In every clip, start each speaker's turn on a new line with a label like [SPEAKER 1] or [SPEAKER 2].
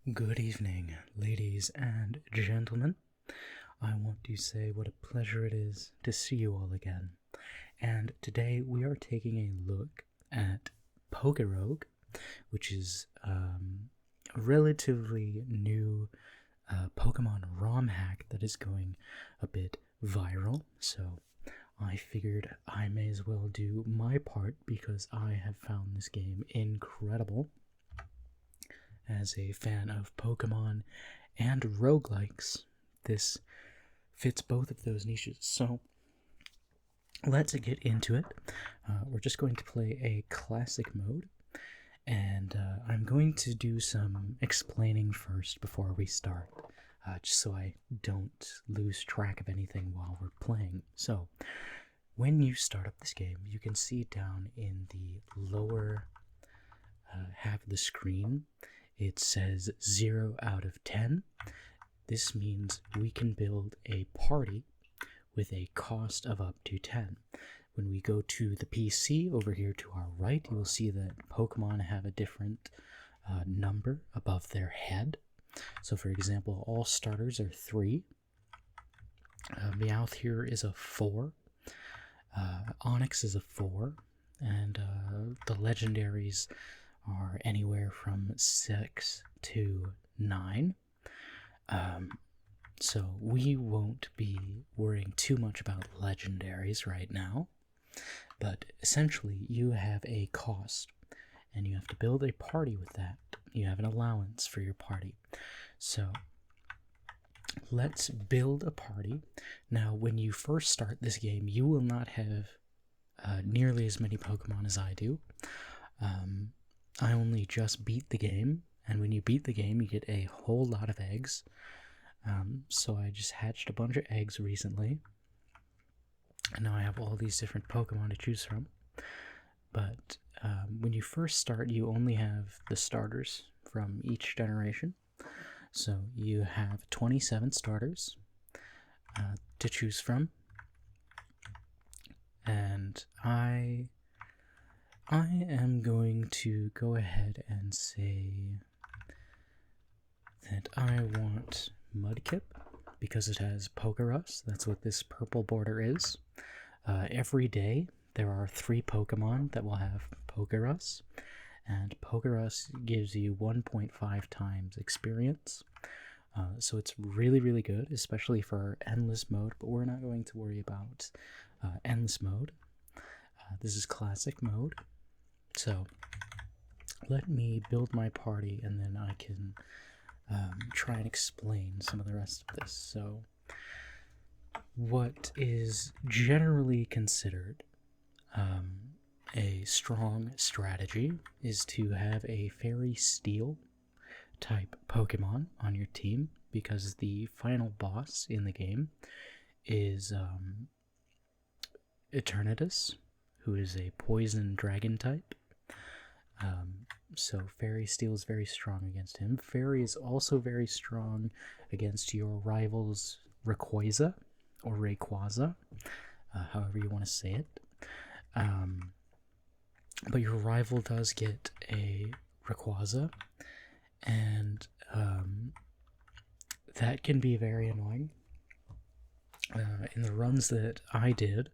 [SPEAKER 1] Good evening, ladies and gentlemen. I want to say what a pleasure it is to see you all again. And today we are taking a look at Pokerogue, which is a relatively new Pokemon ROM hack that is going a bit viral. So I figured I may as well do my part because I have found this game incredible. As a fan of Pokemon and roguelikes, this fits both of those niches. So let's get into it. We're just going to play a classic mode, and I'm going to do some explaining first before we start, just so I don't lose track of anything while we're playing. So when you start up this game, you can see down in the lower half of the screen, it says 0 out of 10. This means we can build a party with a cost of up to 10. When we go to the PC over here to our right, you will see that Pokemon have a different number above their head. So for example, all starters are 3. Meowth here is a 4. Onix is a 4. And the legendaries are anywhere from 6 to 9. So we won't be worrying too much about legendaries right now. But essentially, you have a cost, and you have to build a party with that. You have an allowance for your party. So let's build a party. Now, when you first start this game, you will not have nearly as many Pokemon as I do. I only just beat the game, and when you beat the game, you get a whole lot of eggs. So I just hatched a bunch of eggs recently, and now I have all these different Pokemon to choose from. But when you first start, you only have the starters from each generation. So you have 27 starters to choose from, and I am going to go ahead and say that I want Mudkip because it has Pokerus. That's what this purple border is. Every day there are 3 Pokemon that will have Pokerus, and Pokerus gives you 1.5 times experience. So it's really, really good, especially for endless mode, but we're not going to worry about endless mode. This is classic mode. So let me build my party, and then I can try and explain some of the rest of this. So what is generally considered a strong strategy is to have a Fairy Steel type Pokemon on your team, because the final boss in the game is Eternatus, who is a poison dragon type. So Fairy Steel is very strong against him. Fairy is also very strong against your rival's Rayquaza, or Rayquaza, however you want to say it. But your rival does get a Rayquaza, and that can be very annoying. In the runs that I did,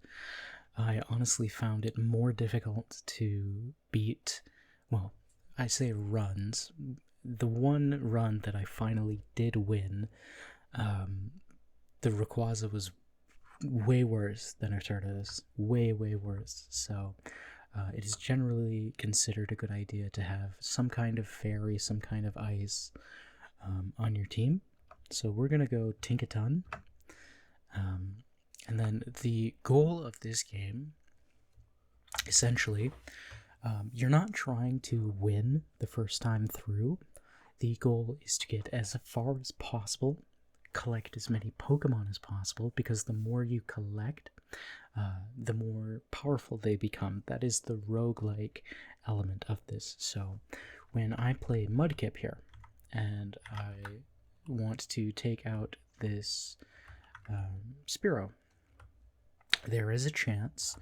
[SPEAKER 1] I honestly found it more difficult to beat, well, I say runs. The one run that I finally did win, the Rayquaza was way worse than Eternatus. Way, way worse. So it is generally considered a good idea to have some kind of fairy, some kind of ice on your team. So we're going to go Tinkaton. And then the goal of this game, essentially, you're not trying to win the first time through. The goal is to get as far as possible, collect as many Pokemon as possible, because the more you collect, the more powerful they become. That is the roguelike element of this. So when I play Mudkip here, and I want to take out this Spearow, there is a chance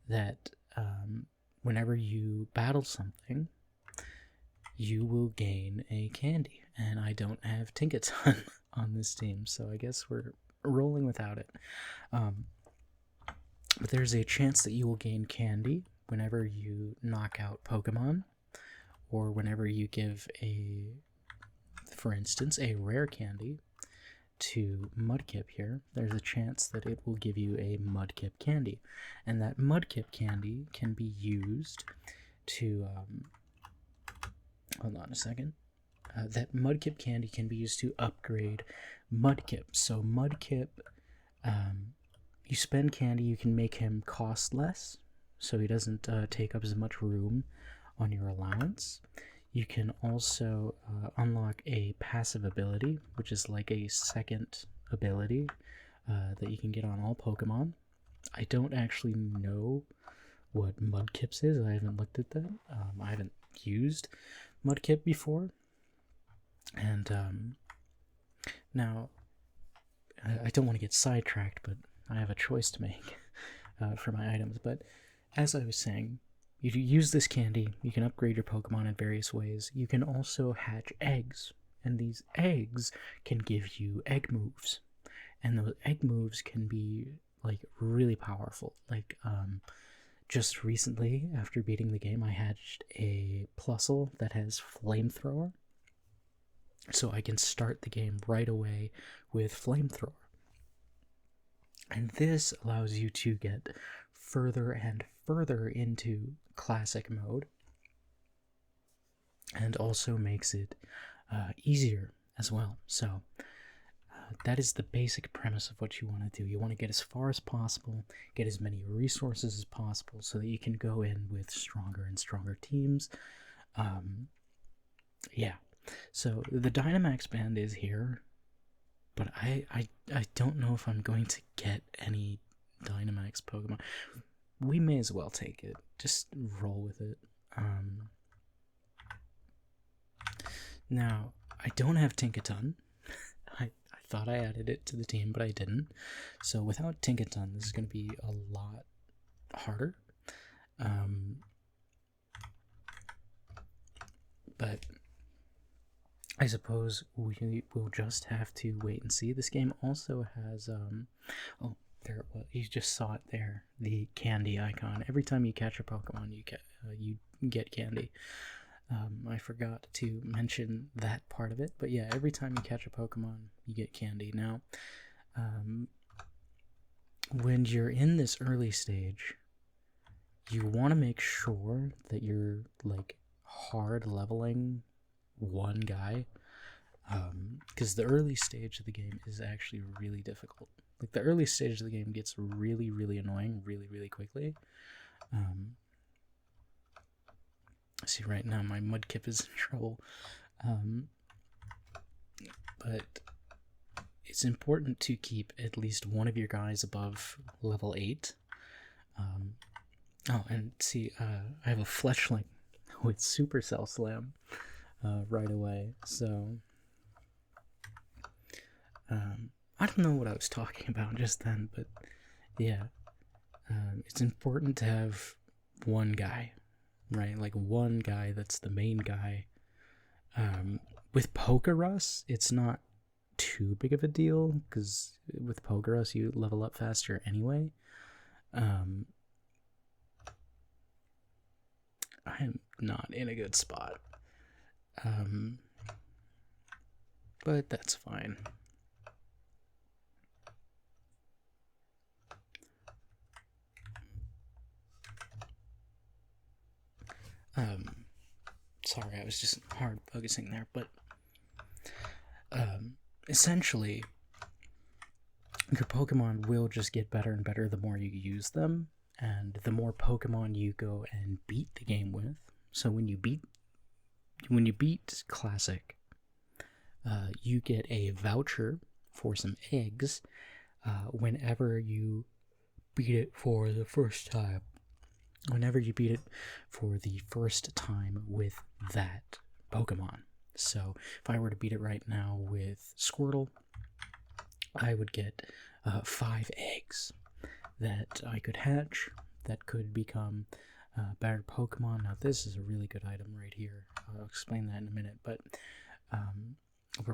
[SPEAKER 1] that whenever you battle something, you will gain a candy. and I don't have Tinkaton on this team, so I guess we're rolling without it. But there's a chance that you will gain candy whenever you knock out Pokemon, or whenever you give for instance, a rare candy to Mudkip here. There's a chance that it will give you a Mudkip candy, and that Mudkip candy can be used to hold on a second. That Mudkip candy can be used to upgrade Mudkip. So Mudkip, you spend candy, you can make him cost less, so he doesn't take up as much room on your allowance. You can also unlock a passive ability, which is like a second ability that you can get on all Pokemon. I don't actually know what Mudkip's is. I haven't looked at that. I haven't used Mudkip before. And now, I don't want to get sidetracked, but I have a choice to make for my items. But as I was saying, you use this candy, you can upgrade your Pokemon in various ways. You can also hatch eggs, and these eggs can give you egg moves. And those egg moves can be, like, really powerful. Like, just recently, after beating the game, I hatched a Plusle that has Flamethrower. So I can start the game right away with Flamethrower. And this allows you to get further and further into classic mode, and also makes it easier as well. So that is the basic premise of what you want to do. You want to get as far as possible, get as many resources as possible, so that you can go in with stronger and stronger teams. Yeah. So the Dynamax band is here, but I don't know if I'm going to get any Dynamax Pokemon. We may as well take it. Just roll with it. Now, I don't have Tinkaton. I thought I added it to the team, but I didn't. So without Tinkaton, this is going to be a lot harder. But I suppose we will just have to wait and see. This game also has, oh, there it was. You just saw it there, the candy icon. Every time you catch a Pokemon, you get candy. I forgot to mention that part of it, but yeah, every time you catch a Pokemon, you get candy. Now, when you're in this early stage, you want to make sure that you're, like, hard leveling one guy, because the early stage of the game is actually really difficult. Like, the early stage of the game gets really, really annoying really, really quickly. See, right now my Mudkip is in trouble. But it's important to keep at least one of your guys above level 8. Oh, and see, I have a Fletchling with Supercell Slam right away, so I don't know what I was talking about just then, but yeah, it's important to have one guy, right? Like, one guy that's the main guy. With Pokerogue, it's not too big of a deal, because with Pokerogue you level up faster anyway. I am not in a good spot, but that's fine. Sorry, I was just hard focusing there, but essentially, your Pokemon will just get better and better the more you use them, and the more Pokemon you go and beat the game with. So when you beat Classic, you get a voucher for some eggs whenever you beat it for the first time. Whenever you beat it for the first time with that Pokemon. So if I were to beat it right now with Squirtle, I would get 5 eggs that I could hatch that could become better Pokemon. Now, this is a really good item right here. I'll explain that in a minute, but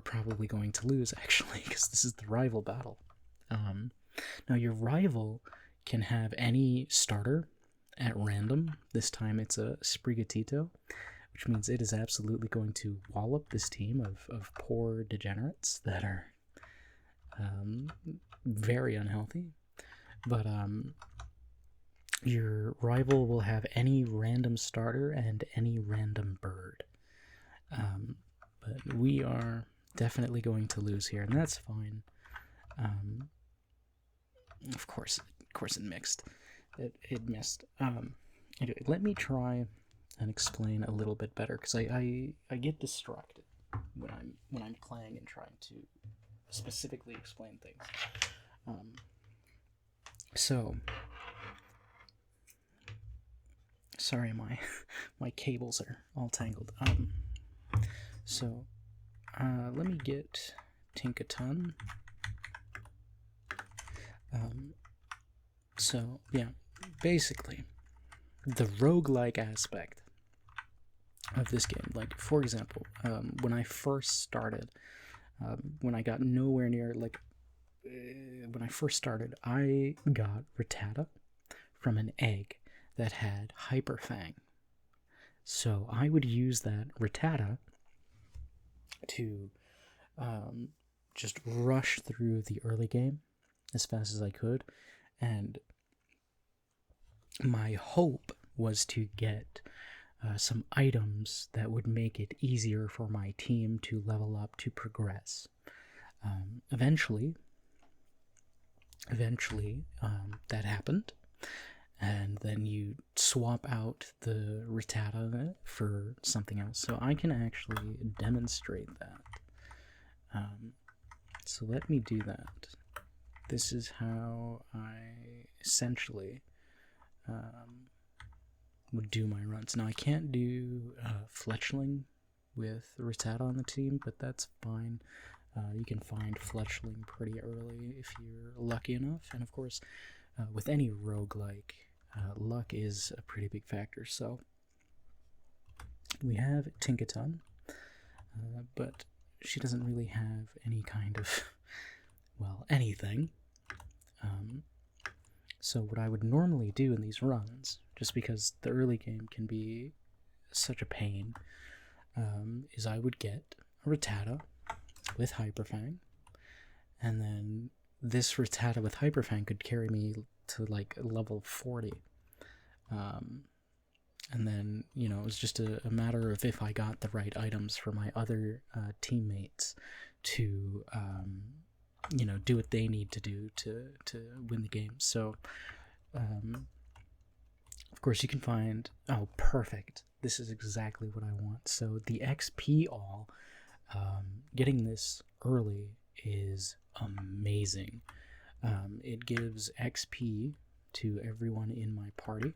[SPEAKER 1] probably going to lose, actually, because this is the rival battle. Now, your rival can have any starter at random. This time it's a Sprigatito, which means it is absolutely going to wallop this team of poor degenerates that are very unhealthy. But your rival will have any random starter and any random bird. But we are definitely going to lose here, and that's fine. Of course it mixed. It missed. Anyway, let me try and explain a little bit better, because I get distracted when I'm playing and trying to specifically explain things. So sorry, my cables are all tangled. So let me get Tinkaton. So yeah, basically the roguelike aspect of this game, like for example, when I first started, when I got nowhere near, when I first started, I got Rattata from an egg that had Hyper Fang. So I would use that Rattata to just rush through the early game as fast as I could, and my hope was to get some items that would make it easier for my team to level up, to progress. Eventually, that happened, and then you swap out the Rattata for something else. So I can actually demonstrate that. So let me do that. This is how I essentially would do my runs. Now I can't do Fletchling with Rattata on the team, but that's fine. You can find Fletchling pretty early if you're lucky enough, and of course, with any roguelike, luck is a pretty big factor. So we have Tinkaton, but she doesn't really have any kind of, well, anything. So what I would normally do in these runs, just because the early game can be such a pain, is I would get a Rattata with Hyperfang, and then this Rattata with Hyperfang could carry me to like level 40. And then, you know, it was just a matter of if I got the right items for my other teammates to, you know, do what they need to do to win the game. So, of course, you can find, oh, perfect. This is exactly what I want. So the XP all, getting this early is amazing. It gives XP to everyone in my party.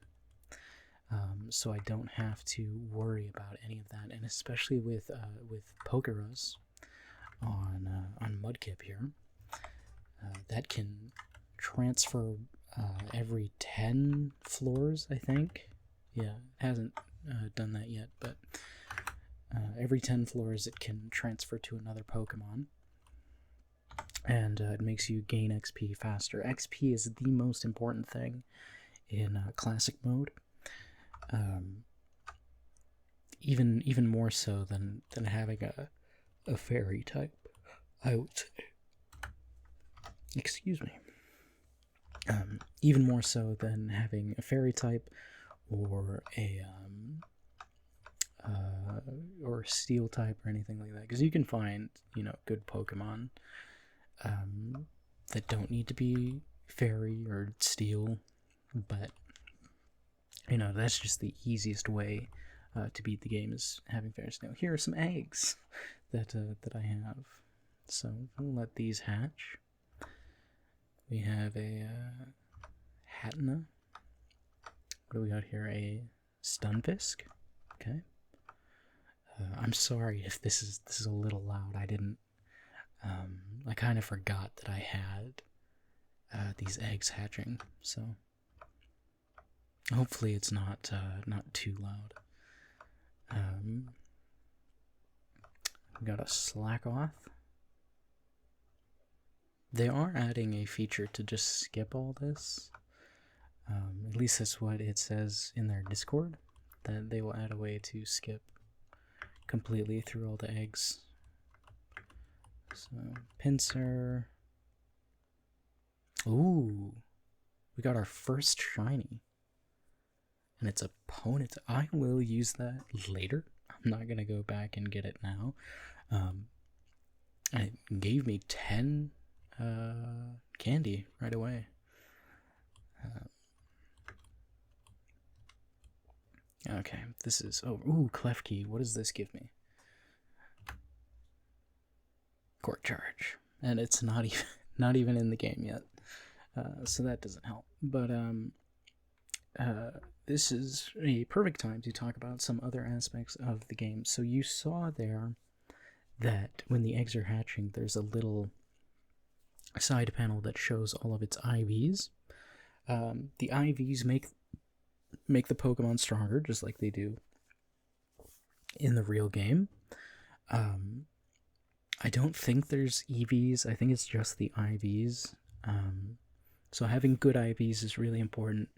[SPEAKER 1] So I don't have to worry about any of that, and especially with Pokerogue on Mudkip here, that can transfer every 10 floors, I think. Yeah, it hasn't done that yet, but every 10 floors it can transfer to another Pokemon, and it makes you gain XP faster. XP is the most important thing in Classic mode. Even more so than having a fairy type, I would say. Excuse me. Even more so than having a fairy type or a or steel type or anything like that, because you can find, you know, good Pokemon that don't need to be fairy or steel, but you know, that's just the easiest way to beat the game, is having fairy snow. Here are some eggs that I have. So we'll let these hatch. We have a Hatna. What do we got here? A Stunfisk. Okay. I'm sorry if this is a little loud. I didn't. I kind of forgot that I had these eggs hatching. So hopefully it's not too loud. We got a Slackoth. They are adding a feature to just skip all this. At least that's what it says in their Discord, that they will add a way to skip completely through all the eggs. So, Pinsir. Ooh, we got our first shiny. And it's a Ponyta. I will use that later. I'm not going to go back and get it now. It gave me 10 candy right away. Okay, this is... Oh, ooh, Klefki. What does this give me? Court Charge. And it's not even in the game yet. So that doesn't help. But this is a perfect time to talk about some other aspects of the game. So you saw there that when the eggs are hatching, there's a little side panel that shows all of its IVs. The IVs make the Pokemon stronger, just like they do in the real game. I don't think there's EVs. I think it's just the IVs. So having good IVs is really important.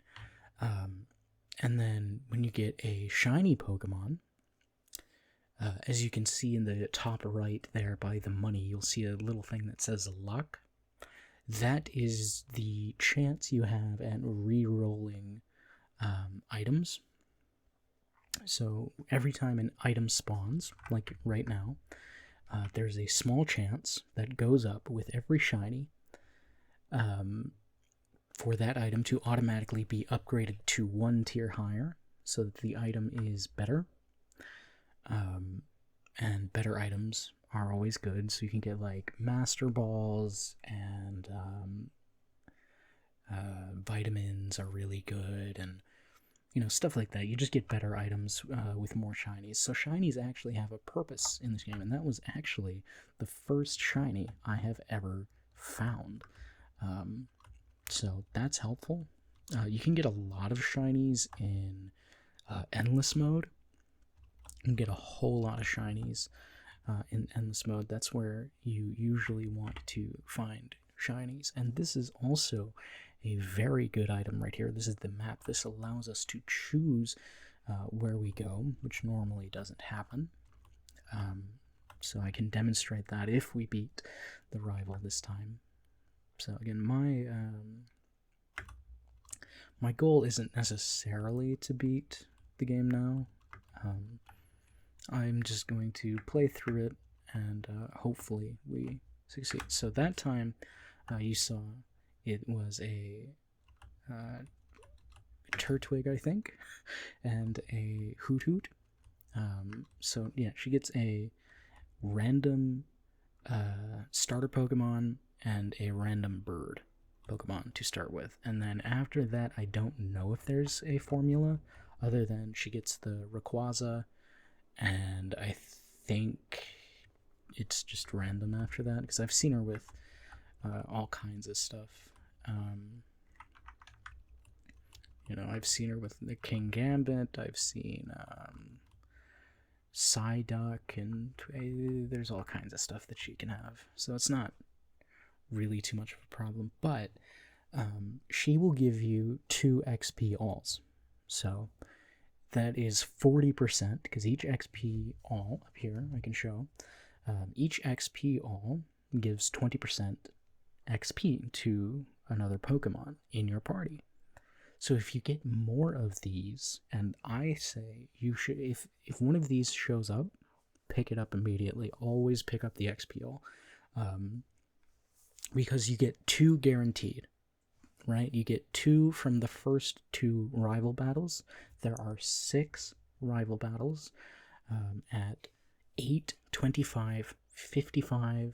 [SPEAKER 1] And then when you get a shiny Pokemon, as you can see in the top right there by the money, you'll see a little thing that says luck. That is the chance you have at re-rolling items. So every time an item spawns, like right now, there's a small chance that goes up with every shiny for that item to automatically be upgraded to 1 tier higher, so that the item is better. And better items are always good, so you can get like Master Balls and vitamins are really good, and stuff like that. You just get better items with more shinies. So shinies actually have a purpose in this game, and that was actually the first shiny I have ever found. So that's helpful. You can get a lot of shinies in endless mode. You can get a whole lot of shinies in endless mode. That's where you usually want to find shinies. And this is also a very good item right here. This is the map. This allows us to choose where we go, which normally doesn't happen. So I can demonstrate that if we beat the rival this time. So again, my goal isn't necessarily to beat the game now. I'm just going to play through it, and hopefully we succeed. So that time, you saw it was a Turtwig, I think, and a Hoot. So yeah, she gets a random starter Pokemon and a random bird Pokemon to start with. And then after that, I don't know if there's a formula, other than she gets the Rayquaza, and I think it's just random after that, because I've seen her with all kinds of stuff. I've seen her with the King Gambit, I've seen Psyduck, and there's all kinds of stuff that she can have. So it's not really too much of a problem, but she will give you 2 XP alls. So that is 40%, because each XP all up here, I can show, each XP all gives 20% XP to another Pokemon in your party. So if you get more of these, and I say you should, if one of these shows up, pick it up immediately. Always pick up the XP all, because you get 2 guaranteed, right? You get 2 from the first 2 rival battles. There are 6 rival battles at 8, 25, 55,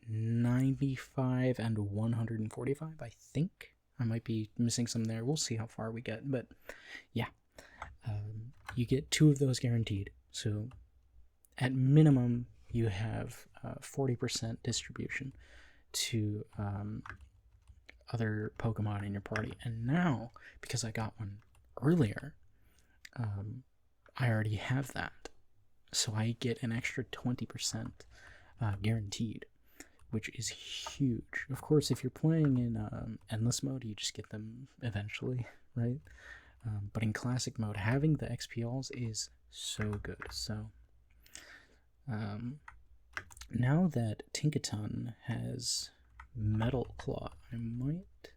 [SPEAKER 1] 95, and 145, I think. I might be missing some there. We'll see how far we get, but yeah. You get 2 of those guaranteed. So at minimum, you have 40% distribution to other Pokemon in your party. And now, because I got one earlier, I already have that. So I get an extra 20% guaranteed, which is huge. Of course, if you're playing in endless mode, you just get them eventually, right? But in classic mode, having the XP-alls is so good. So now that Tinkaton has Metal Claw, I might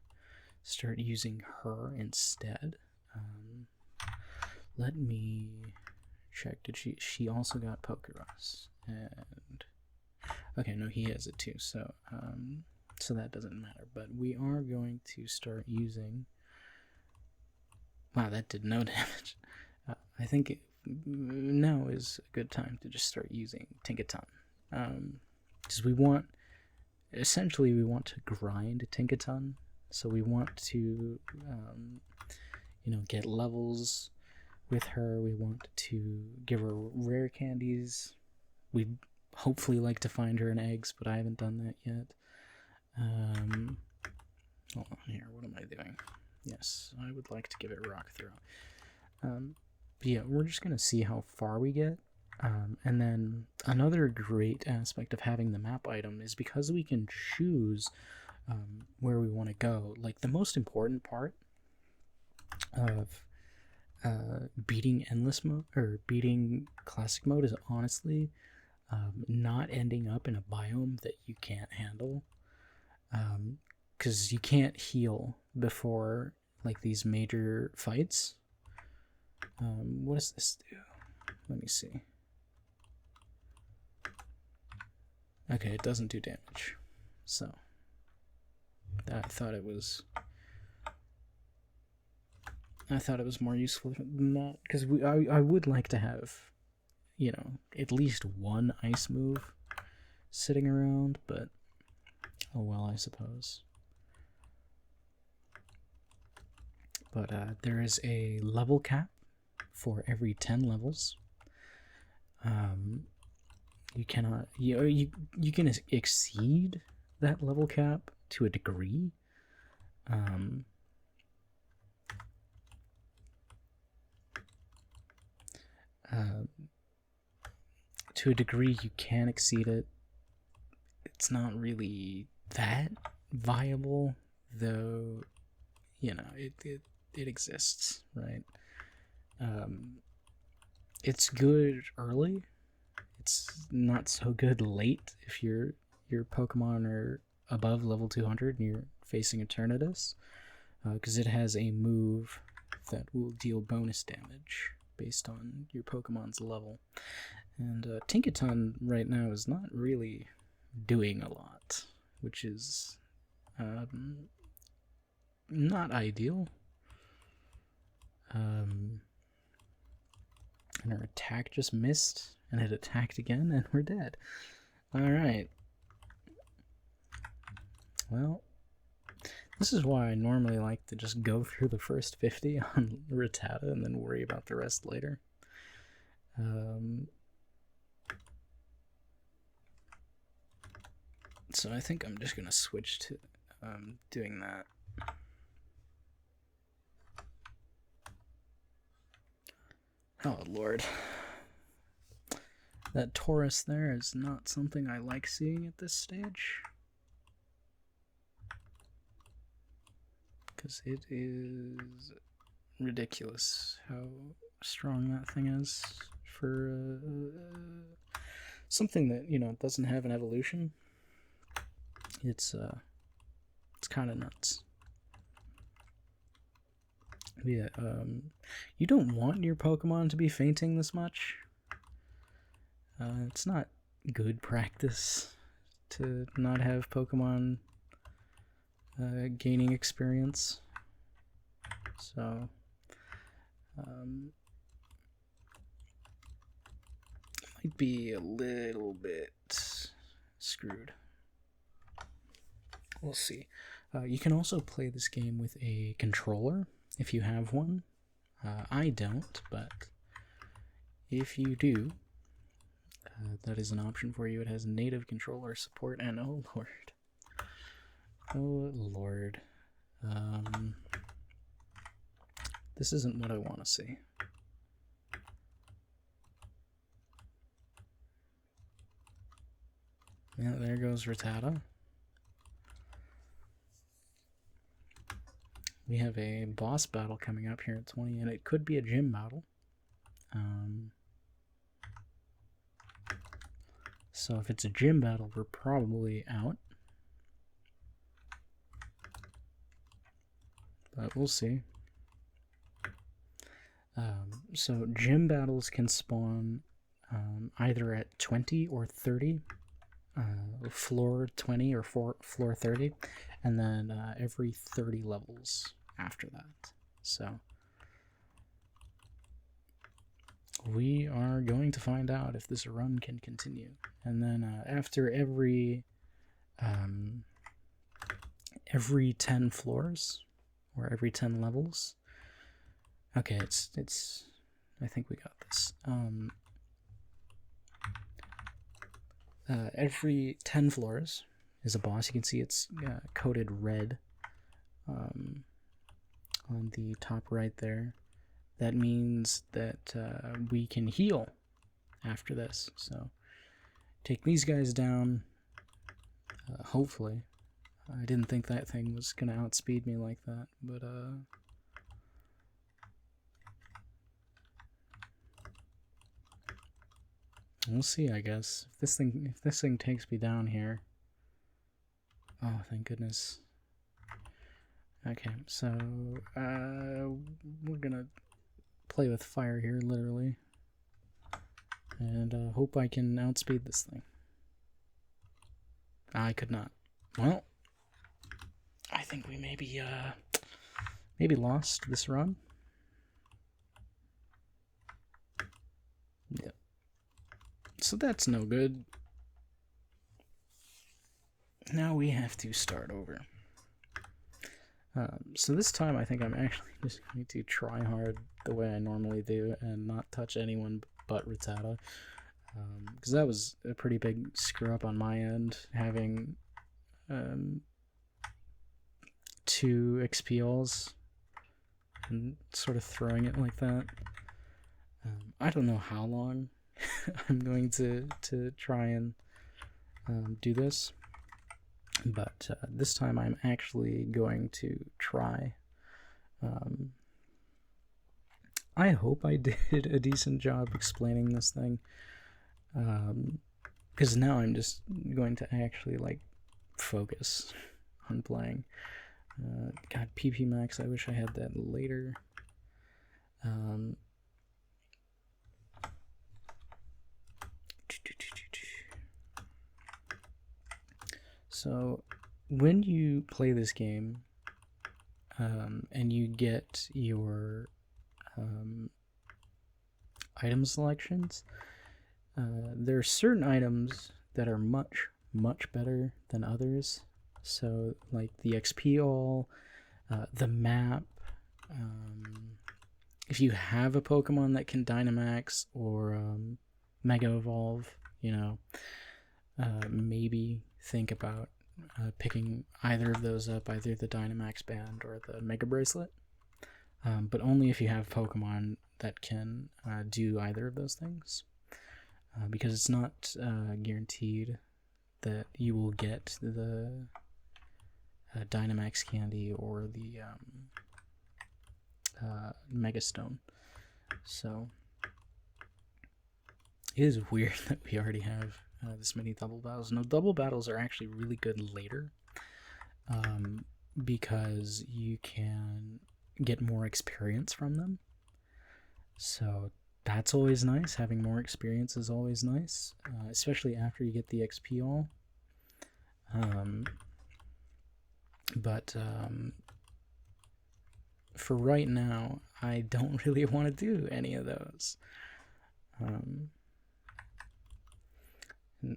[SPEAKER 1] start using her instead. Let me check. Did she also got Pokerogue? And okay, no, he has it too. So so that doesn't matter. But we are going to start using. Wow, that did no damage. I think now is a good time to just start using Tinkaton. Because we want, essentially, we want to grind Tinkaton. So we want to, get levels with her. We want to give her rare candies. We'd hopefully like to find her in eggs, but I haven't done that yet. Hold on here, what am I doing? Yes, I would like to give it rock throw. But yeah, we're just going to see how far we get. And then another great aspect of having the map item is because we can choose where we want to go. Like, the most important part of beating endless mode, or beating classic mode, is honestly not ending up in a biome that you can't handle. Because you can't heal before, like, these major fights. What does this do? Let me see. Okay, it doesn't do damage. So, I thought it was more useful than that, because I would like to have, at least one ice move sitting around, but oh well, I suppose. But there is a level cap for every 10 levels. You cannot, you can exceed that level cap to a degree. To a degree, you can exceed it. It's not really that viable, though. It exists, right? It's good early. It's not so good late if your Pokemon are above level 200 and you're facing Eternatus, because it has a move that will deal bonus damage based on your Pokemon's level. And Tinkaton right now is not really doing a lot, which is not ideal. And our attack just missed, and it attacked again, and we're dead. Alright. Well, this is why I normally like to just go through the first 50 on Rattata and then worry about the rest later. So I think I'm just going to switch to doing that. Oh, Lord. That Taurus there is not something I like seeing at this stage. Because it is ridiculous how strong that thing is for something that, doesn't have an evolution. It's kind of nuts. Yeah, you don't want your Pokemon to be fainting this much. It's not good practice to not have Pokemon gaining experience. So, might be a little bit screwed. We'll see. You can also play this game with a controller if you have one. I don't, but if you do, that is an option for you. It has native controller support, and oh lord. Oh lord. This isn't what I want to see. Yeah, there goes Rattata. We have a boss battle coming up here at 20, and it could be a gym battle. So if it's a gym battle, we're probably out. But we'll see. So gym battles can spawn either at 20 or 30, floor 20 or floor 30, and then every 30 levels after that. So we are going to find out if this run can continue. And then after every 10 floors or every 10 levels. Okay, it's I think we got this. Every 10 floors is a boss. You can see it's coded red on the top right there. That means that we can heal after this. So take these guys down, hopefully. I didn't think that thing was going to outspeed me like that, but we'll see, I guess. If this thing takes me down here. Oh, thank goodness. Okay, so we're gonna play with fire here, literally, and hope I can outspeed this thing. I could not. Well, I think we maybe lost this run. Yeah. So that's no good. Now we have to start over. So this time I think I'm actually just going to try hard the way I normally do and not touch anyone but Rattata. Because that was a pretty big screw up on my end, having 2 XP alls and sort of throwing it like that. I don't know how long I'm going to try and do this. But this time I'm actually going to try. I hope I did a decent job explaining this thing. Because now I'm just going to actually, like, focus on playing. God, PP Max, I wish I had that later. So, when you play this game, and you get your item selections, there are certain items that are much better than others. So, like the XP all, the map, if you have a Pokemon that can Dynamax or Mega Evolve, you know, maybe think about picking either of those up, either the Dynamax Band or the Mega Bracelet, but only if you have Pokemon that can do either of those things, because it's not guaranteed that you will get the Dynamax Candy or the Mega Stone. So it is weird that we already have this many double battles. No, double battles are actually really good later, because you can get more experience from them. So that's always nice. Having more experience is always nice, especially after you get the XP all. But for right now, I don't really want to do any of those.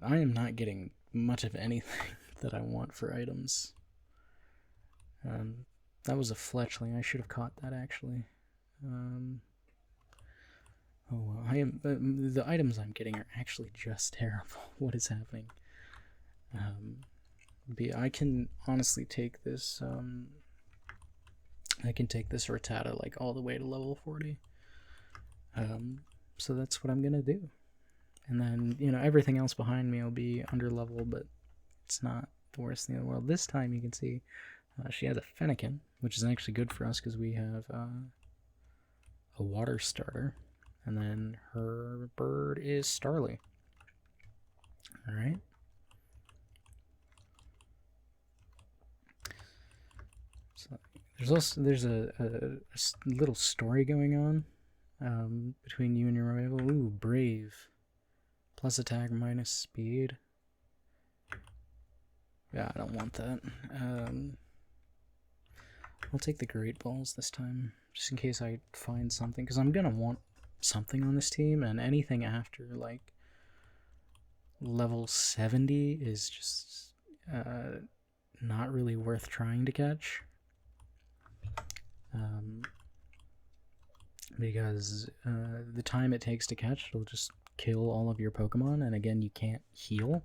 [SPEAKER 1] I am not getting much of anything that I want for items. That was a fletchling. I should have caught that, actually. Oh well, the items I'm getting are actually just terrible. What is happening? I can honestly take this. I can take this Rattata like all the way to level 40. So that's what I'm gonna do And then, you know, everything else behind me will be under level, but it's not the worst thing in the world. This time you can see she has a Fennekin, which is actually good for us because we have a water starter. And then her bird is Starly. Alright. So there's a little story going on between you and your rival. Ooh, brave. Plus attack minus speed. Yeah, I don't want that. I'll take the Great Balls this time, just in case I find something, because I'm gonna want something on this team, and anything after like level 70 is just not really worth trying to catch. Because the time it takes to catch, it'll just kill all of your Pokemon, and again, you can't heal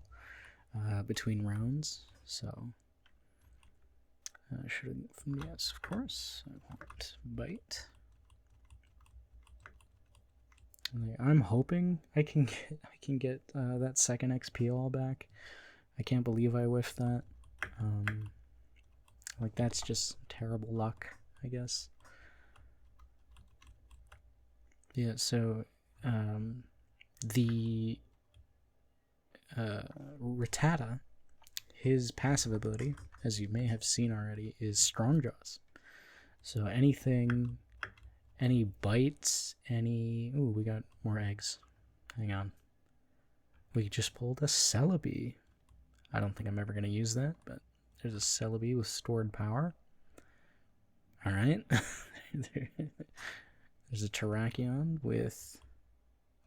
[SPEAKER 1] between rounds, so yes, of course, I want Bite. I'm hoping I can get that second XP all back. I can't believe I whiffed that. Like, that's just terrible luck, I guess. Yeah, so the Rattata, his passive ability, as you may have seen already, is Strong Jaws. So anything, any bites, any... Ooh, we got more eggs. Hang on. We just pulled a Celebi. I don't think I'm ever going to use that, but there's a Celebi with stored power. Alright. There's a Terrakion with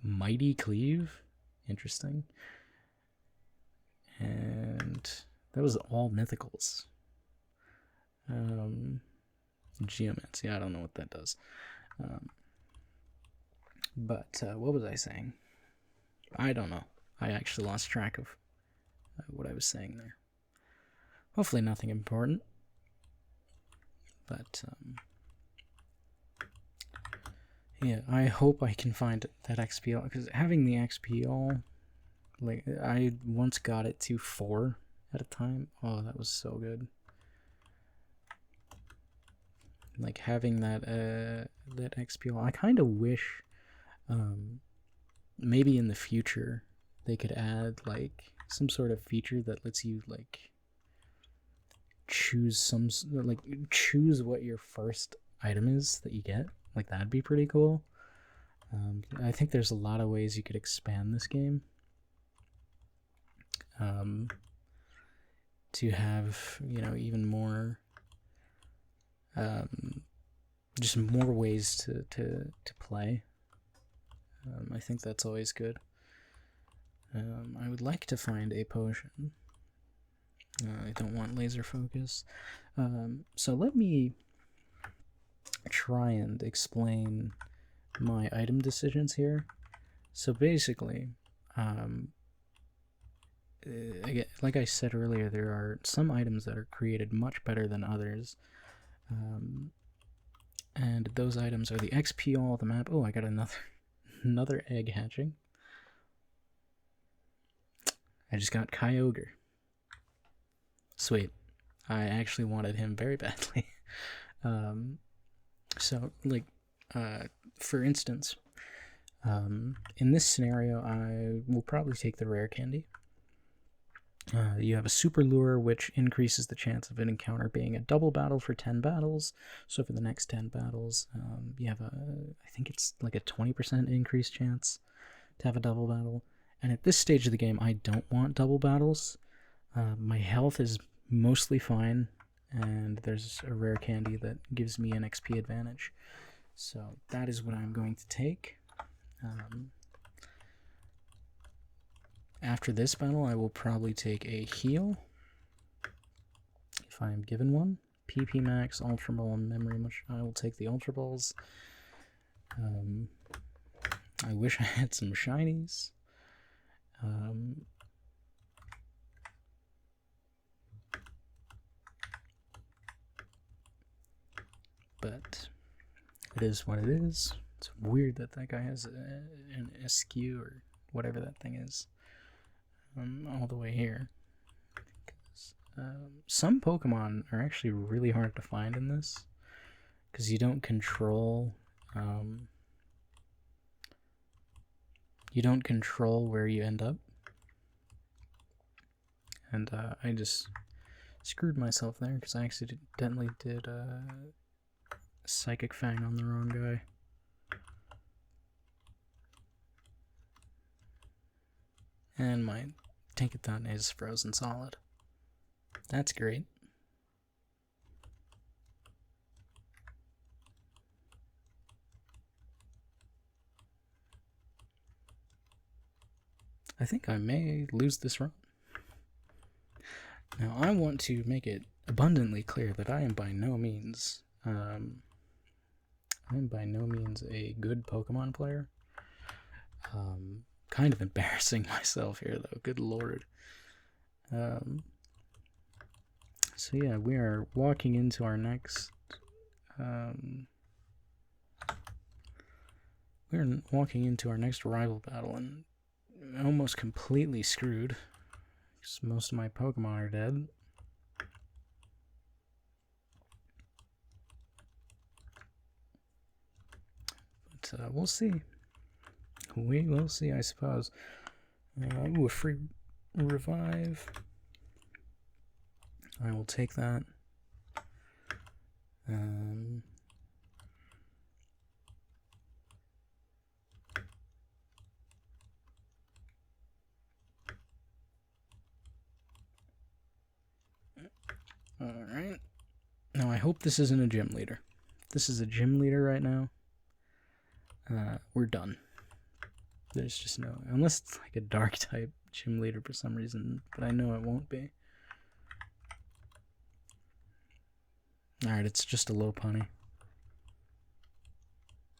[SPEAKER 1] Mighty Cleave. Interesting. And that was all mythicals. Geomancy, I don't know what that does. But what was I saying? I don't know. I actually lost track of what I was saying there. Hopefully nothing important. But yeah, I hope I can find that XP all, because having the XP all, like, I once got it to 4 at a time. Oh, that was so good. Like, having that that XP all, I kind of wish maybe in the future they could add like some sort of feature that lets you like choose what your first item is that you get. Like, that'd be pretty cool. I think there's a lot of ways you could expand this game to have, you know, even more just more ways to play. I think that's always good. I would like to find a potion. I don't want laser focus. So let me try and explain my item decisions here. So basically, like I said earlier, there are some items that are created much better than others. And those items are the XP all the map. Oh, I got another egg hatching. I just got Kyogre. Sweet. I actually wanted him very badly. So, like, for instance, in this scenario, I will probably take the rare candy. You have a super lure, which increases the chance of an encounter being a double battle for 10 battles. So for the next 10 battles, you have I think it's like a 20% increased chance to have a double battle. And at this stage of the game, I don't want double battles. My health is mostly fine, and there's a rare candy that gives me an XP advantage. So that is what I'm going to take. After this battle, I will probably take a heal, if I am given one. PP Max, Ultra Ball, and Memory Mush. I will take the Ultra Balls. I wish I had some shinies. But it is what it is. It's weird that that guy has an SQ or whatever that thing is, all the way here. Some Pokemon are actually really hard to find in this, because you don't control where you end up. And I just screwed myself there because I accidentally did Psychic Fang on the wrong guy. And my Tinkaton is frozen solid. That's great. I think I may lose this run. Now I want to make it abundantly clear that I am by no means a good Pokemon player. Kind of embarrassing myself here though, good lord. So yeah, we are walking into our next rival battle, and almost completely screwed because most of my Pokemon are dead. But we'll see. We will see, I suppose. Ooh, a free revive. I will take that. Alright. Now I hope this isn't a gym leader. If this is a gym leader right now, we're done. There's just no... Unless it's like a dark type gym leader for some reason, but I know it won't be. Alright, it's just a low punny.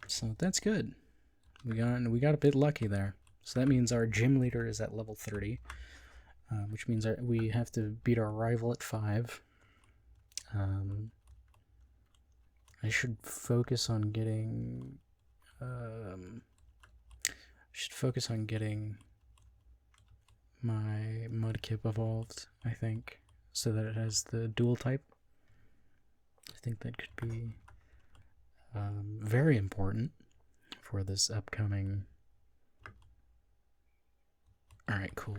[SPEAKER 1] So that's good. We got a bit lucky there. So that means our gym leader is at level 30, which means we have to beat our rival at 5. I should focus on getting my Mudkip evolved, I think, so that it has the dual type. I think that could be very important for this upcoming... Alright, cool.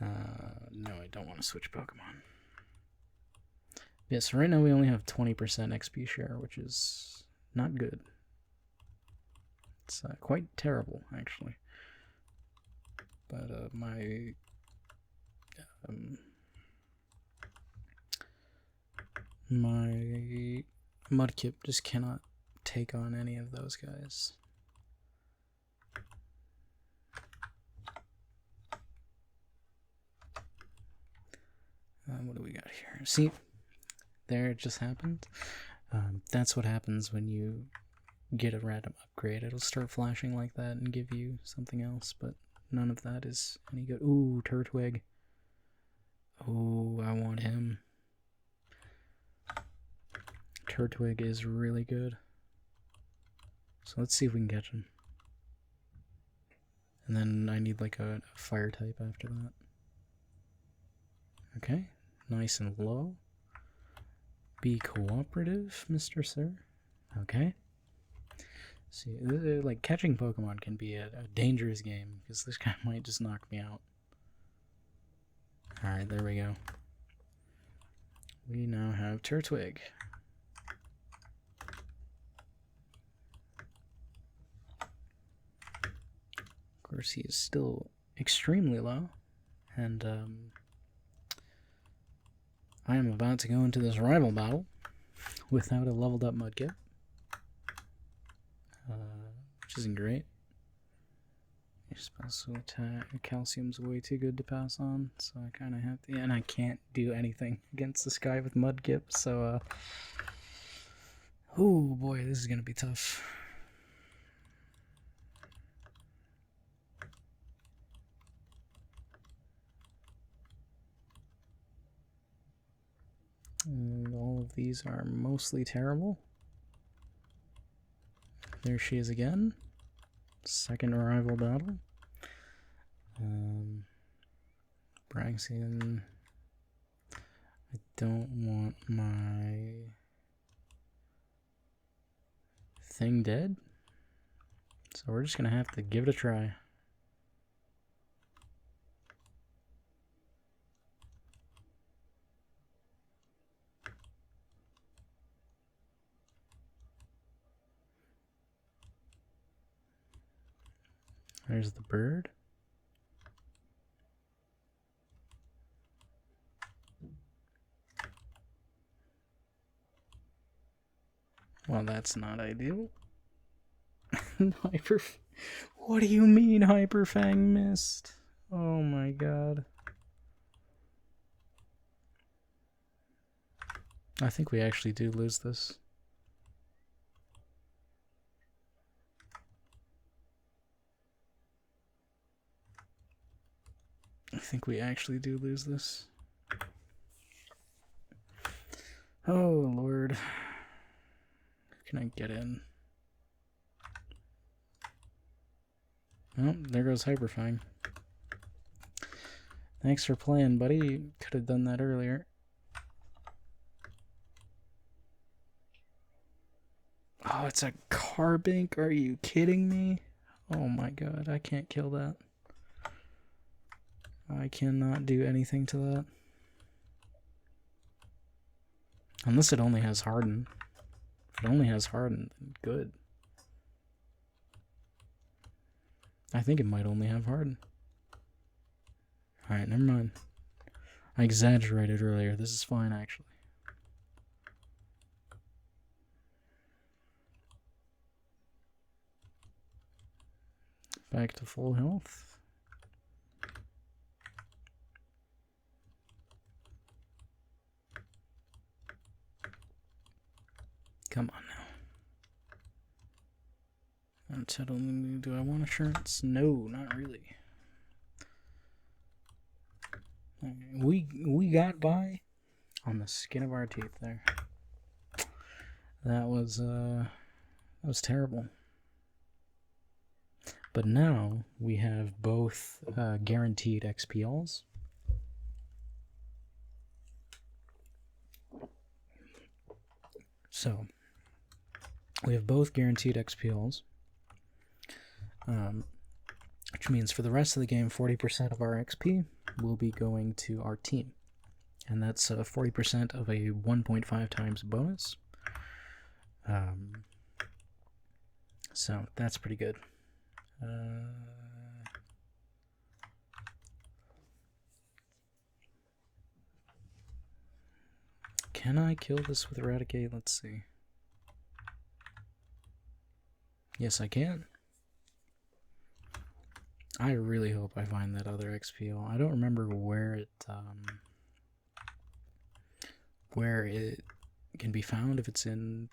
[SPEAKER 1] No, I don't want to switch Pokemon. Yeah, so right now we only have 20% XP share, which is not good. It's quite terrible, actually. But my Mudkip just cannot take on any of those guys. What do we got here? See, there it just happened. That's what happens when you get a random upgrade. It'll start flashing like that and give you something else, but none of that is any good. Ooh, Turtwig. Ooh, I want him. Turtwig is really good. So let's see if we can catch him. And then I need like a fire type after that. Okay, nice and low. Be cooperative, Mr. Sir. Okay. See, like catching Pokemon can be a dangerous game because this guy might just knock me out. Alright, there we go. We now have Turtwig. Of course, he is still extremely low, and I am about to go into this rival battle without a leveled up Mudkip, which isn't great. Special attack, calcium's way too good to pass on, so I kind of have to, and I can't do anything against this guy with Mudkip, so oh boy, this is gonna be tough. And all of these are mostly terrible. There she is again. second rival battle. Braxian. I don't want my thing dead, so we're just gonna have to give it a try. There's the bird. Well, that's not ideal. What do you mean Hyperfang missed? Oh my god. I think we actually do lose this. I think we actually do lose this. Oh lord. Can I get in? Oh, there goes Hyperfang. Thanks for playing, buddy. You could have done that earlier. Oh, it's a Carbink? Are you kidding me? Oh my god, I can't kill that. I cannot do anything to that. Unless it only has Harden. If it only has Harden, then good. I think it might only have Harden. Alright, never mind. I exaggerated earlier. This is fine, actually. Back to full health. Come on now. I'm settling. Do I want assurance? No, not really. We got by on the skin of our teeth there. That was terrible. But now we have both guaranteed XPLs. So we have both guaranteed XPLs, which means for the rest of the game, 40% of our XP will be going to our team. And that's 40% of a 1.5 times bonus. So that's pretty good. Can I kill this with Eradicate? Let's see. Yes, I can. I really hope I find that other XPL. I don't remember where it can be found, if it's in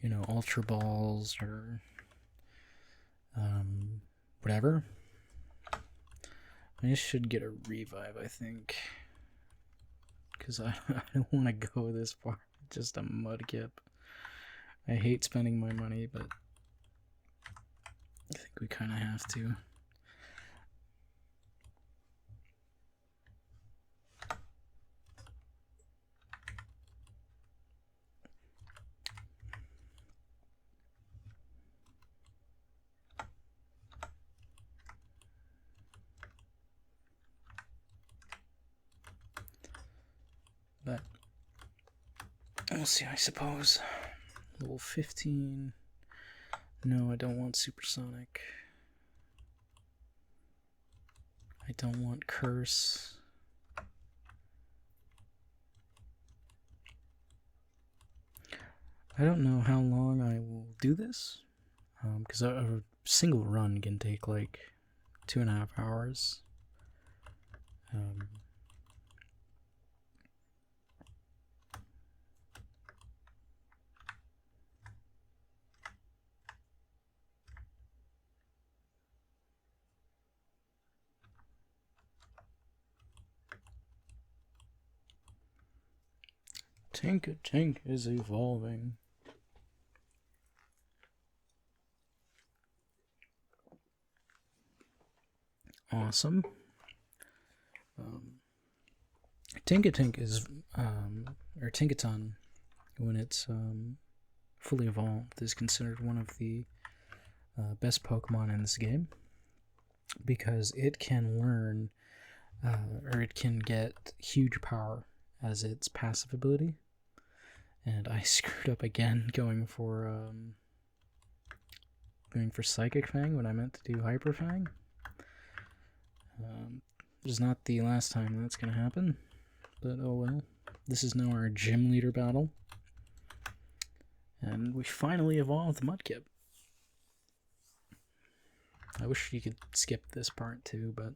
[SPEAKER 1] you know, Ultra Balls or whatever. I should get a revive, I think, because I don't want to go this far. Just a mudkip. I hate spending my money, but I think we kind of have to. But we'll see, I suppose. Level 15. No, I don't want Supersonic. I don't want Curse. I don't know how long I will do this, because a single run can take like 2.5 hours. Tank is evolving. awesome. Tinkatink is, or Tinkaton, when it's fully evolved, is considered one of the best Pokemon in this game, because it can learn, or it can get huge power as its passive ability. And I screwed up again going for Psychic Fang when I meant to do Hyper Fang. It's not the last time that's going to happen, but oh well. This is now our gym leader battle. And we finally evolved Mudkip. I wish you could skip this part too, but,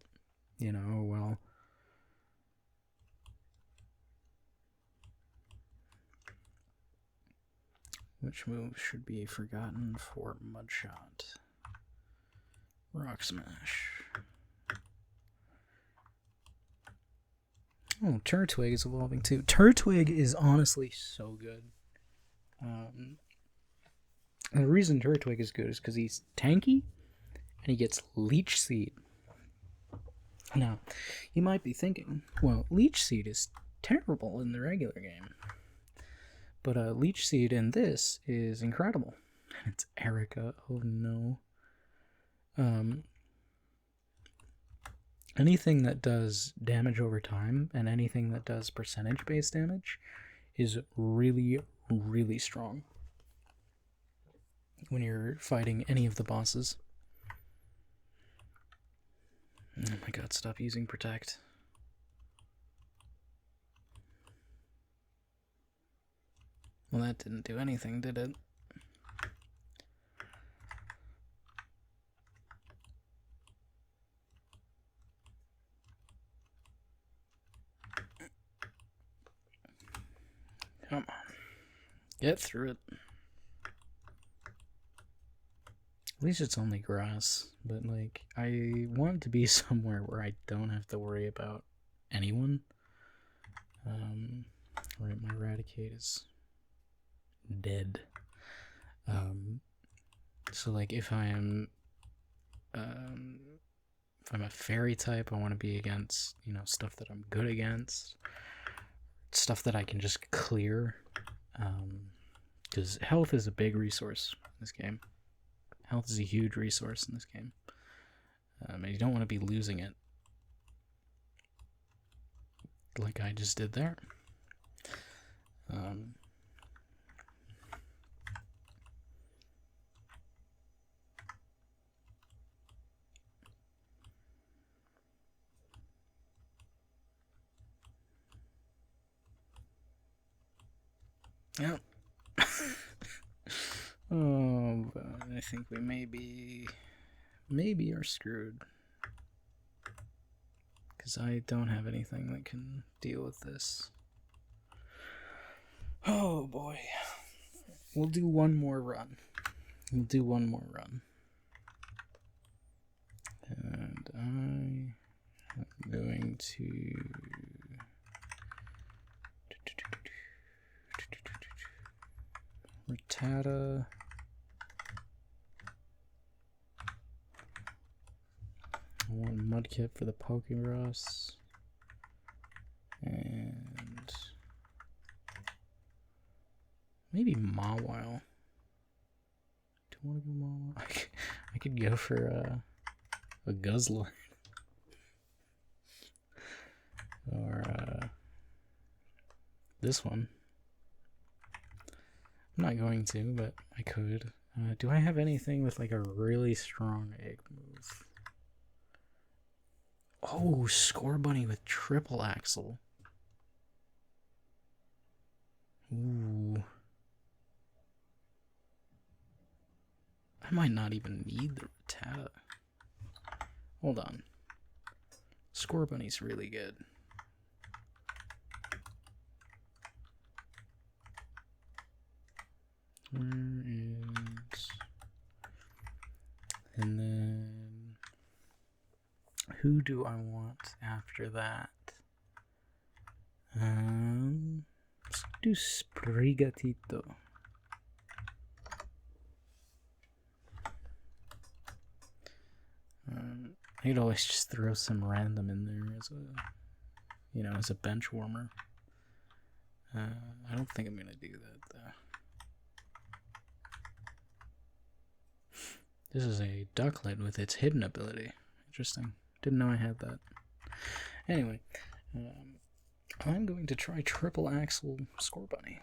[SPEAKER 1] you know, oh well. Which move should be forgotten for Mudshot? Rock Smash. Oh, Turtwig is evolving too. Turtwig is honestly so good. And the reason Turtwig is good is because he's tanky, and he gets Leech Seed. Now, you might be thinking, well, Leech Seed is terrible in the regular game. But Leech Seed in this is incredible. It's Erica. Oh no. Anything that does damage over time and anything that does percentage-based damage is really, really strong when you're fighting any of the bosses. Oh my god, stop using Protect. Well, that didn't do anything, did it? Come on. Get through it. At least it's only grass, but, like, I want to be somewhere where I don't have to worry about anyone. Right, my Eradicate is dead. So, like, if I'm a fairy type, I want to be against, you know, stuff that I'm good against. Stuff that I can just clear, because health is a big resource in this game. Health is a huge resource in this game, and you don't want to be losing it like I just did there. Yep. Oh, but I think we maybe are screwed, because I don't have anything that can deal with this. Oh boy. We'll do one more run. And I am going to Rattata. I want Mudkip for the Pokerogue. And maybe Mawile. Do I want to go Mawile? I could go for a Guzzler. Or this one. I'm not going to, but I could. Do I have anything with like a really strong egg move? Oh, Scorbunny with triple axle. Ooh. I might not even need the Rattata. Hold on. Scorbunny's really good. Where is... And then... Who do I want after that? Let's do Sprigatito. I'd always just throw some random in there as a, you know, as a bench warmer. I don't think I'm gonna do that though. This is a ducklet with its hidden ability. Interesting. Didn't know I had that. Anyway, I'm going to try Triple Axle Scorbunny.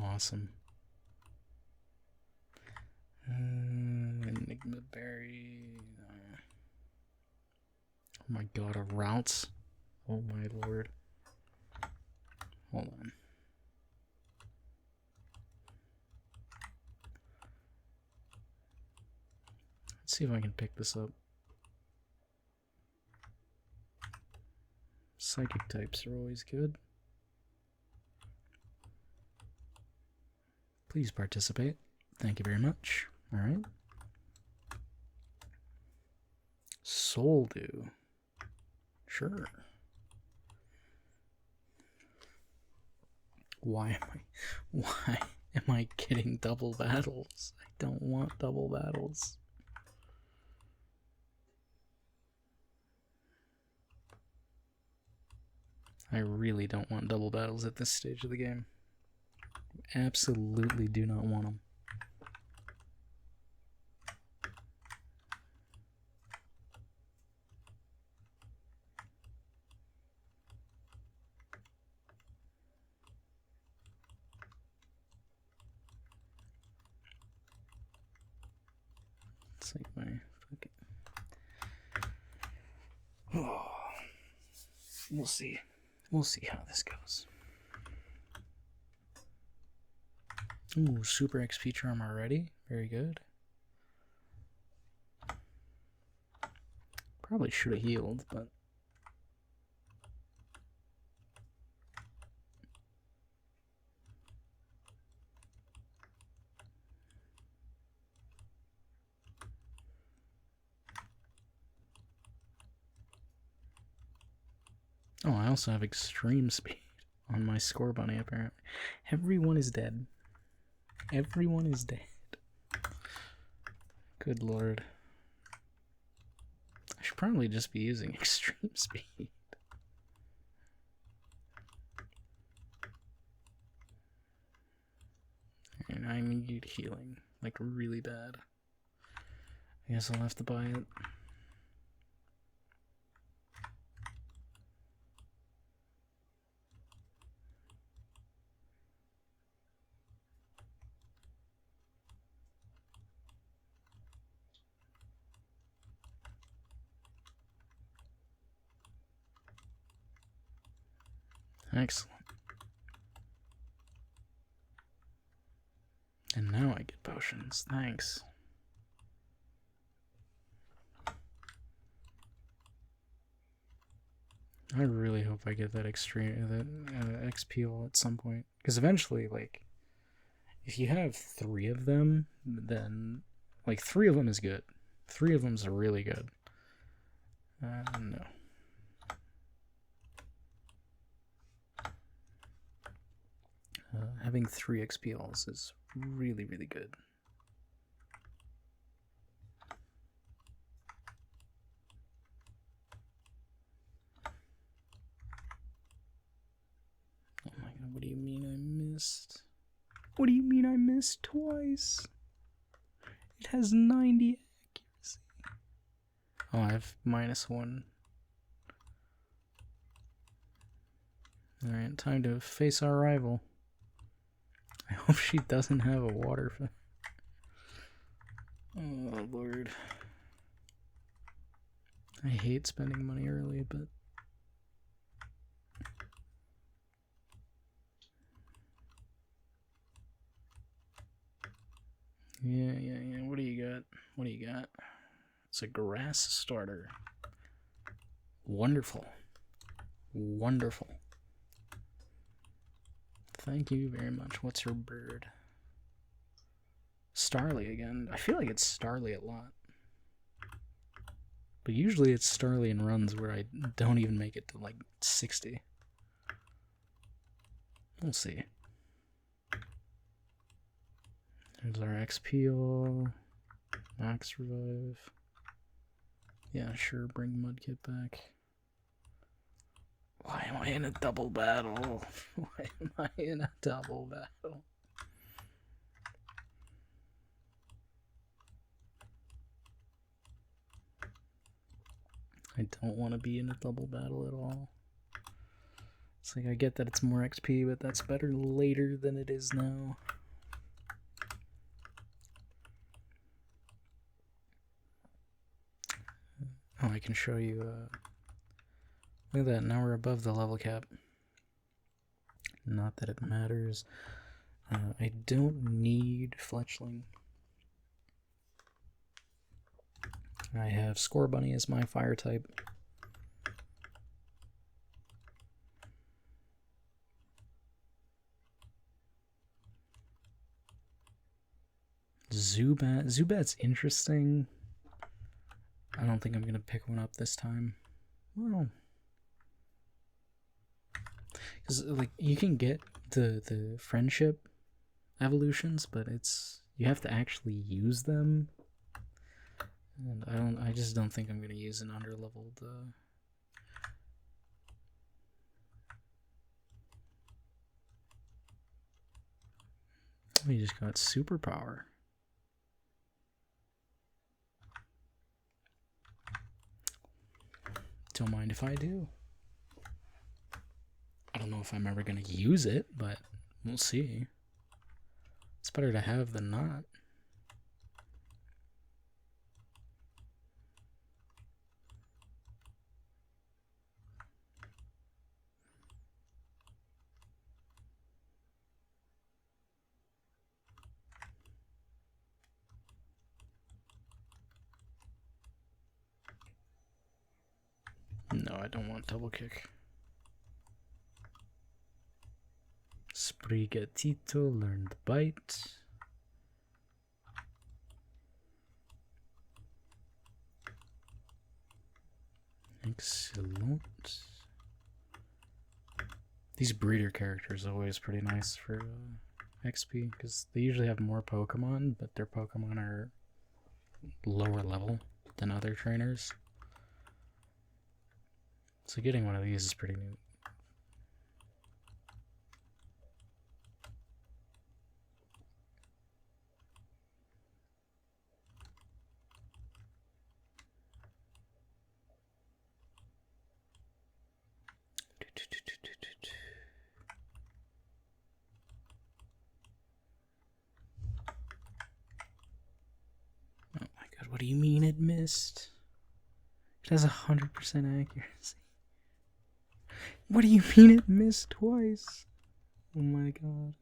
[SPEAKER 1] Awesome. Enigma Berry. Oh my god, a Routes. Oh my lord. Hold on. Let's see if I can pick this up. Psychic types are always good. Please participate. Thank you very much. Alright. Soul Dew. Sure. Why am I getting double battles? I don't want double battles. I really don't want double battles at this stage of the game. Absolutely do not want them. Let's like my fucking... Oh. We'll see. We'll see how this goes. Ooh, super XP charm already. Very good. Probably should have healed, but... Oh, I also have extreme speed on my Scorbunny, apparently. Everyone is dead. Everyone is dead. Good lord. I should probably just be using extreme speed. And I need healing, like really bad. I guess I'll have to buy it. Excellent. And now I get potions. Thanks. I really hope I get that XP at some point. Because eventually, like, if you have 3 of them, then, like, 3 of them is good. 3 of them is really good. No. Having 3 XPLs is really, really good. Oh my god, what do you mean I missed? What do you mean I missed twice? It has 90 accuracy. Oh, I have -1. Alright, time to face our rival. I hope she doesn't have a water. Oh, Lord. I hate spending money early, but... Yeah. What do you got? What do you got? It's a grass starter. Wonderful. Wonderful. Thank you very much. What's your bird? Starly again. I feel like it's Starly a lot. But usually it's Starly in runs where I don't even make it to like 60. We'll see. There's our XP all. Max revive. Yeah, sure, bring Mudkip back. Why am I in a double battle? Why am I in a double battle? I don't want to be in a double battle at all. It's like I get that it's more XP, but that's better later than it is now. Oh, I can show you. Look at that, now we're above the level cap. Not that it matters. I don't need Fletchling. I have Score Bunny as my fire type. Zubat. Zubat's interesting. I don't think I'm going to pick one up this time. Well, because like you can get the friendship evolutions, but you have to actually use them. And I just don't think I'm going to use an underleveled we just got superpower. Don't mind if I do. I don't know if I'm ever going to use it, but we'll see. It's better to have than not. No, I don't want double kick. Sprigatito learned bite. Excellent. These breeder characters are always pretty nice for XP because they usually have more Pokemon, but their Pokemon are lower level than other trainers. So getting one of these is pretty neat. Oh my god, what do you mean it missed? It has 100% accuracy. What do you mean it missed twice? Oh my god.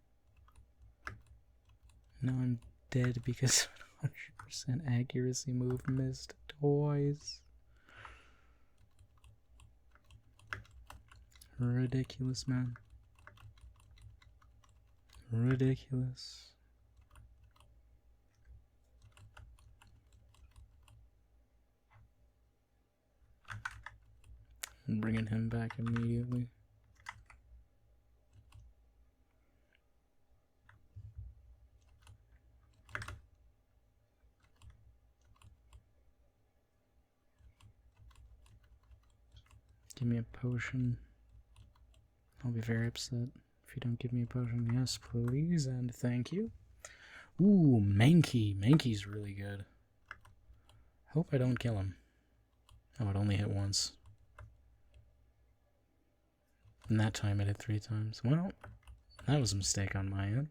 [SPEAKER 1] Now I'm dead because 100% accuracy move missed twice. Ridiculous, man. Ridiculous. I'm bringing him back immediately. Give me a potion. I'll be very upset if you don't give me a potion. Yes, please, and thank you. Ooh, Mankey. Mankey's really good. Hope I don't kill him. Oh, it only hit once. And that time it hit 3 times. Well, that was a mistake on my end.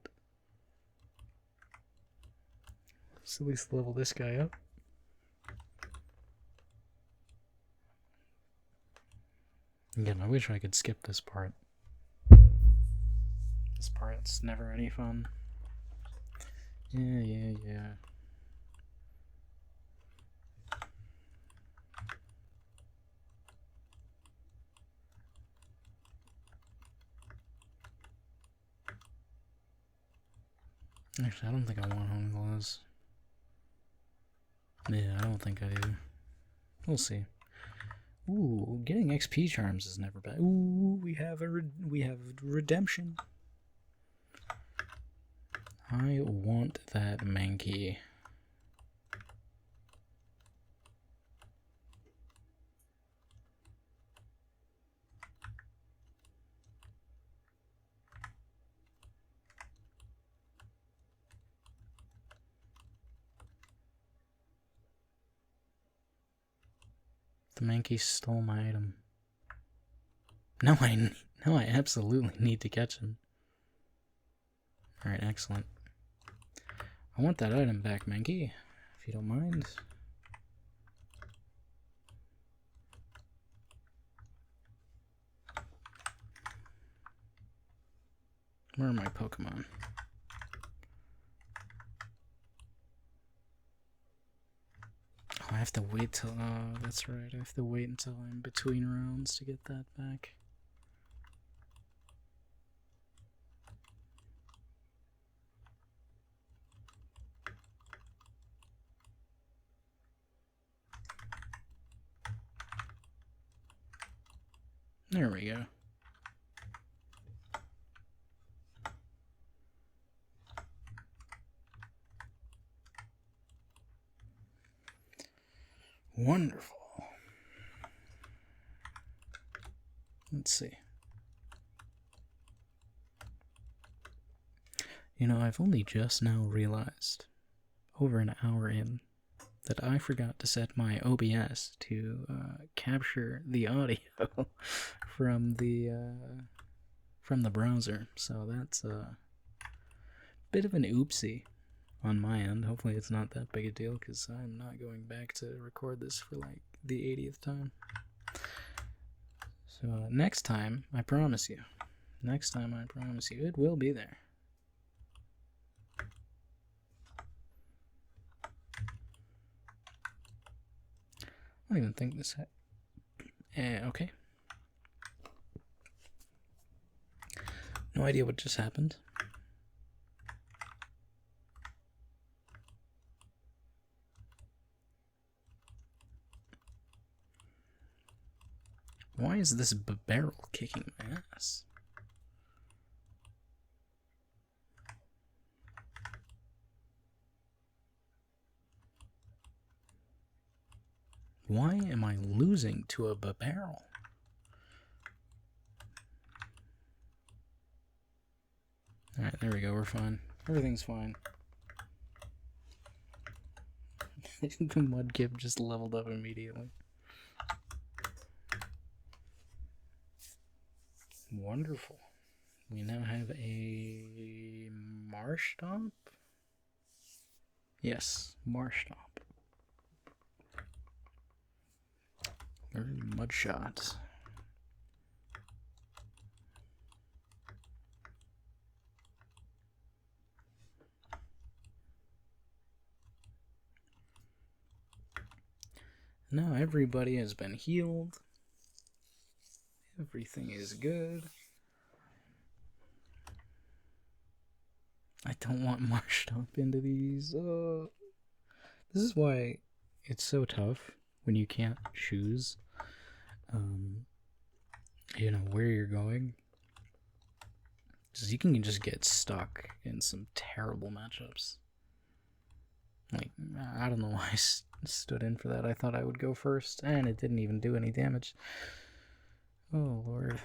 [SPEAKER 1] Let's at least level this guy up. Again, I wish I could skip this part. This part's never any fun. Yeah. Actually, I don't think I want home gloves. Yeah, I don't think I do. We'll see. Ooh, getting XP charms is never bad. Ooh, we have redemption. I want that Mankey. The Mankey stole my item. Now I absolutely need to catch him. Alright, excellent. I want that item back, Mankey, if you don't mind. Where are my Pokemon? Oh, I have to wait till... Oh, that's right. I have to wait until I'm between rounds to get that back. There we go. Wonderful. Let's see. You know, I've only just now realized, over an hour in, that I forgot to set my OBS to capture the audio from the browser. So that's a bit of an oopsie on my end. Hopefully it's not that big a deal, because I'm not going back to record this for like the 80th time. So next time, I promise you, it will be there. I don't even think this okay. No idea what just happened. Why is this barrel kicking my ass? Why am I losing to a barrel? Alright, there we go, we're fine. Everything's fine. The Mudkip just leveled up immediately. Wonderful. We now have a Marshtomp? Yes, Marshtomp. Or Mudshot. Now everybody has been healed. Everything is good. I don't want Marshtomp into these. This is why it's so tough when you can't choose, you know, where you're going. Because you can just get stuck in some terrible matchups. Like, I don't know why I stood in for that. I thought I would go first, and it didn't even do any damage. Oh, Lord.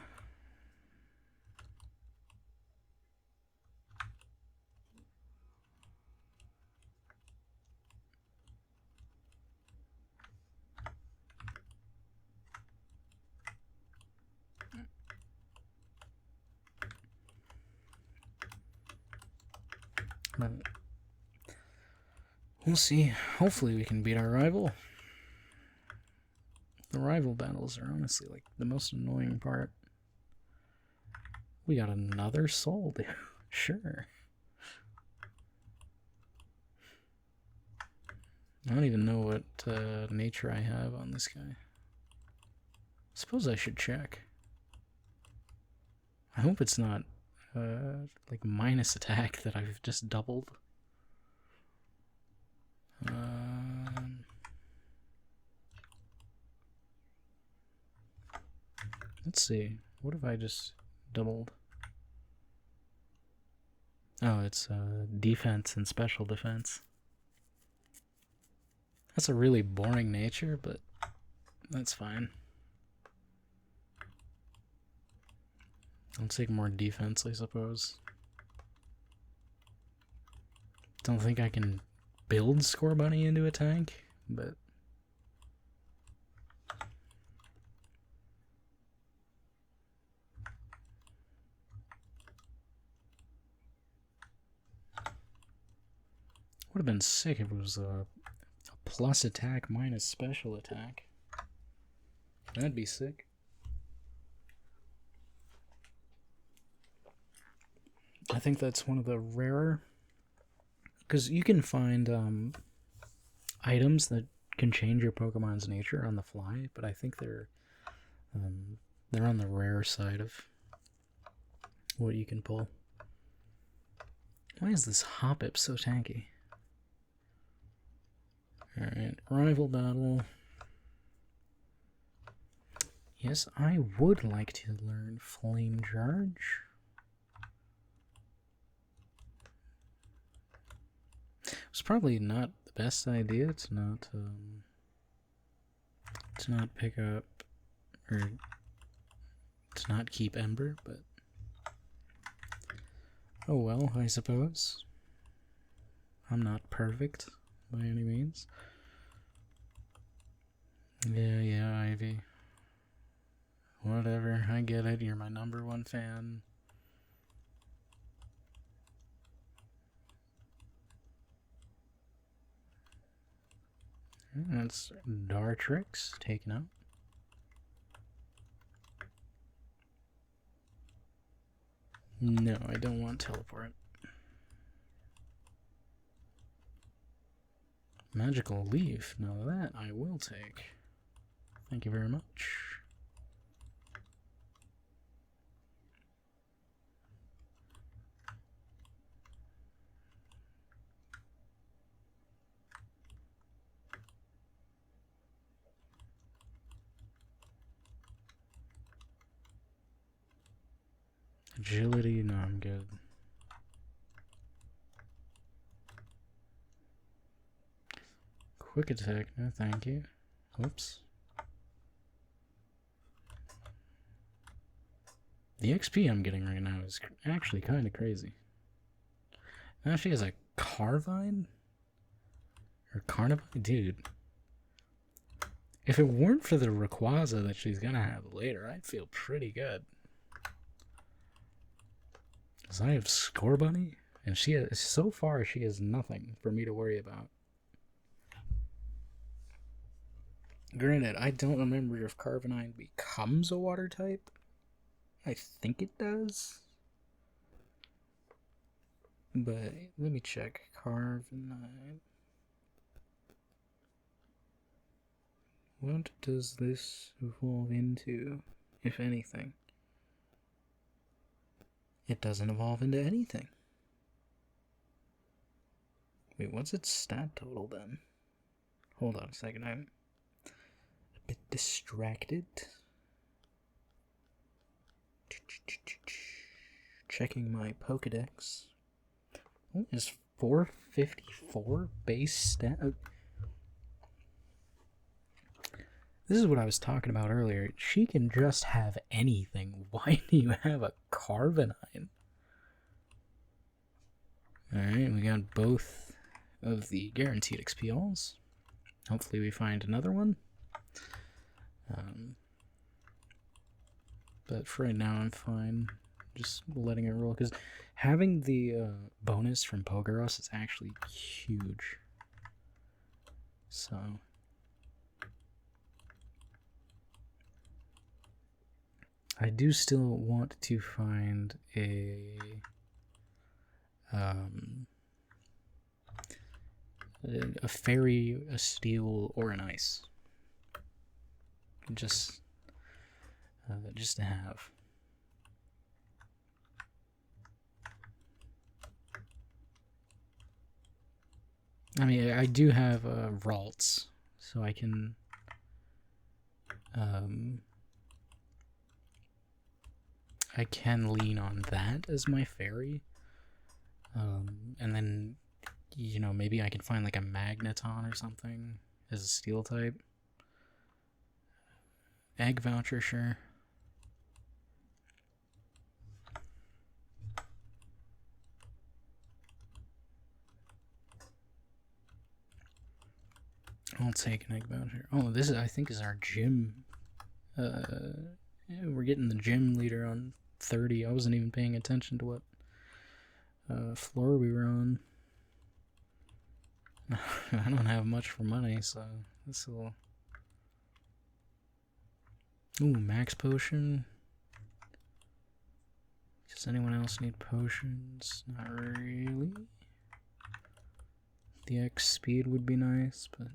[SPEAKER 1] But we'll see. Hopefully we can beat our rival. The rival battles are honestly like the most annoying part. We got another soul, dude. Sure. I don't even know what nature I have on this guy. Suppose I should check. I hope it's not like minus attack that I've just doubled. Let's see. What if I just doubled? Oh, it's defense and special defense. That's a really boring nature, but that's fine. I'll take more defense, I suppose. Don't think I can build Scorbunny into a tank, but... would have been sick if it was a plus attack minus special attack. That'd be sick. I think that's one of the rarer, because you can find items that can change your Pokemon's nature on the fly, but I think they're on the rare side of what you can pull. Why is this Hoppip so tanky? Alright, rival battle. Yes, I would like to learn Flame Charge. It's probably not the best idea to not pick up, or to not keep Ember, but oh well, I suppose. I'm not perfect by any means. Yeah, Ivy. Whatever, I get it, you're my #1 fan. That's Dartrix taken out. No, I don't want teleport. Magical Leaf, now that I will take. Thank you very much. Agility, no, I'm good. Quick attack, no thank you. Whoops. The XP I'm getting right now is actually kind of crazy. Now she has a Carvine? Or Carnivine? Dude. If it weren't for the Rayquaza that she's gonna have later, I'd feel pretty good. Because I have Scorbunny, and she has, so far she has nothing for me to worry about. Granted, I don't remember if Carvanine becomes a water type. I think it does. But let me check. Carvanine. What does this evolve into, if anything? It doesn't evolve into anything. Wait, what's its stat total then? Hold on a second, I'm a bit distracted. Checking my Pokedex. Oh, is 454 base stat? This is what I was talking about earlier. She can just have anything. Why do you have a Carvanine? Alright, we got both of the guaranteed XPLs. Hopefully we find another one. But for right now I'm fine. Just letting it roll. Because having the bonus from Pokerogue is actually huge. So... I do still want to find a fairy, a steel, or an ice. Just to have. I mean, I do have Ralts, so I can lean on that as my fairy. And then, you know, maybe I can find like a Magneton or something as a steel type. Egg voucher, sure. I'll take an egg voucher. Oh, this is, I think, is our gym. Yeah, we're getting the gym leader on 30. I wasn't even paying attention to what floor we were on. I don't have much for money, so this will. Ooh, max potion. Does anyone else need potions? Not really. The X speed would be nice, but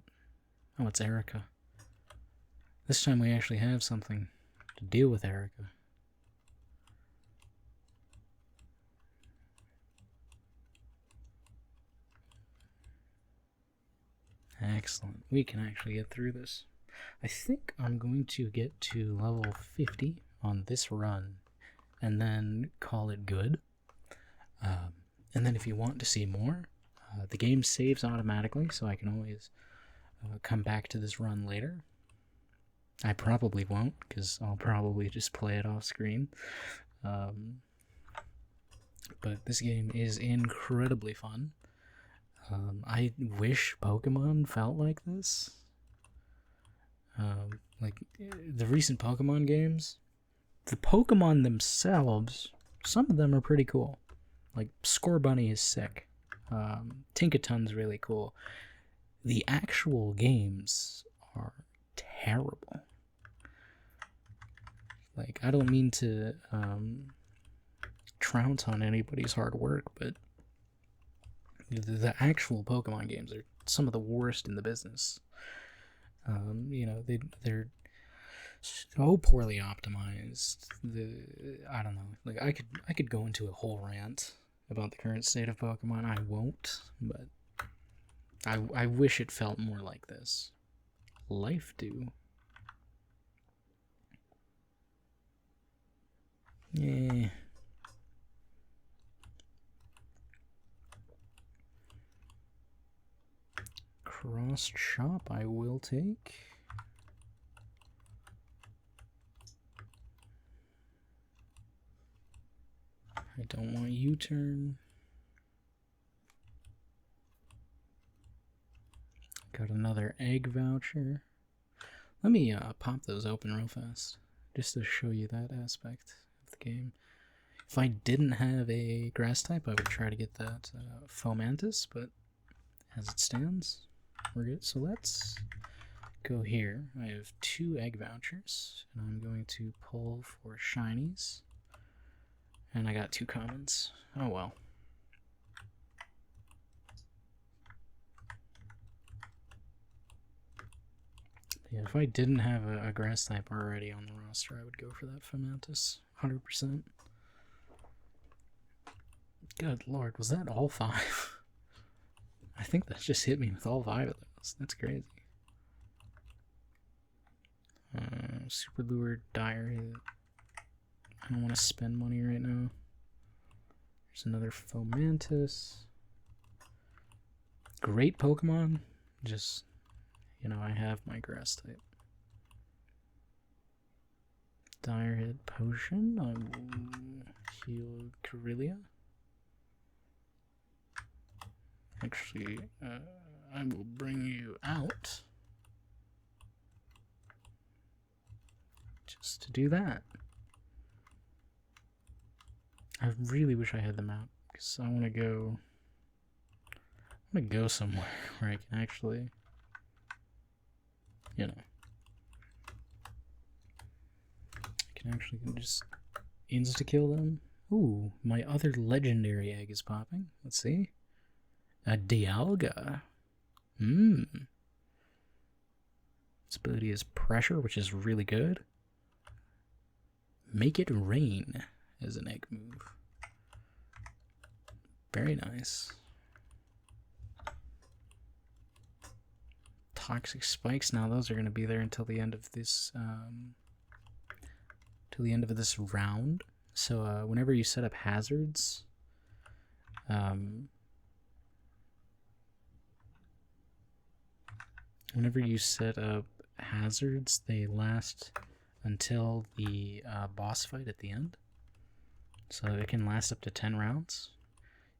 [SPEAKER 1] oh, it's Erica. This time we actually have something to deal with Erica. Excellent. We can actually get through this. I think I'm going to get to level 50 on this run and then call it good. And then if you want to see more, the game saves automatically, so I can always come back to this run later. I probably won't, because I'll probably just play it off screen. But this game is incredibly fun. I wish Pokemon felt like this. Like, the recent Pokemon games, the Pokemon themselves, some of them are pretty cool. Like, Scorbunny is sick. Tinkaton's really cool. The actual games are terrible. Like, I don't mean to trounce on anybody's hard work, but the actual Pokemon games are some of the worst in the business. You know, they're so poorly optimized. I don't know. Like, I could go into a whole rant about the current state of Pokemon. I won't, but I wish it felt more like this. Life do. Yeah. Cross chop I will take. I don't want U-turn. Got another egg voucher. Let me pop those open real fast, just to show you that aspect of the game. If I didn't have a grass type, I would try to get that Fomantis, but as it stands, we're good. So let's go here. I have 2 egg vouchers, and I'm going to pull for shinies. And I got 2 commons. Oh well. Yeah, if I didn't have a grass type already on the roster, I would go for that Fomantis, 100%. Good lord, was that all 5? I think that just hit me with all 5 of those. That's crazy. Super Lure, Dire. I don't want to spend money right now. There's another Fomantis. Great Pokemon. Just, you know, I have my grass type. Dire Hit Potion. I will heal Corellia. Actually, I will bring you out. Just to do that. I really wish I had them out, because I want to go somewhere where I can actually, you know, I can actually just insta-kill them. Ooh, my other legendary egg is popping. Let's see. A Dialga. Its ability is Pressure, which is really good. Make It Rain as an egg move. Very nice. Toxic Spikes. Now those are going to be there until the end of this round. So whenever you set up hazards, Whenever you set up hazards, they last until the boss fight at the end. So it can last up to 10 rounds.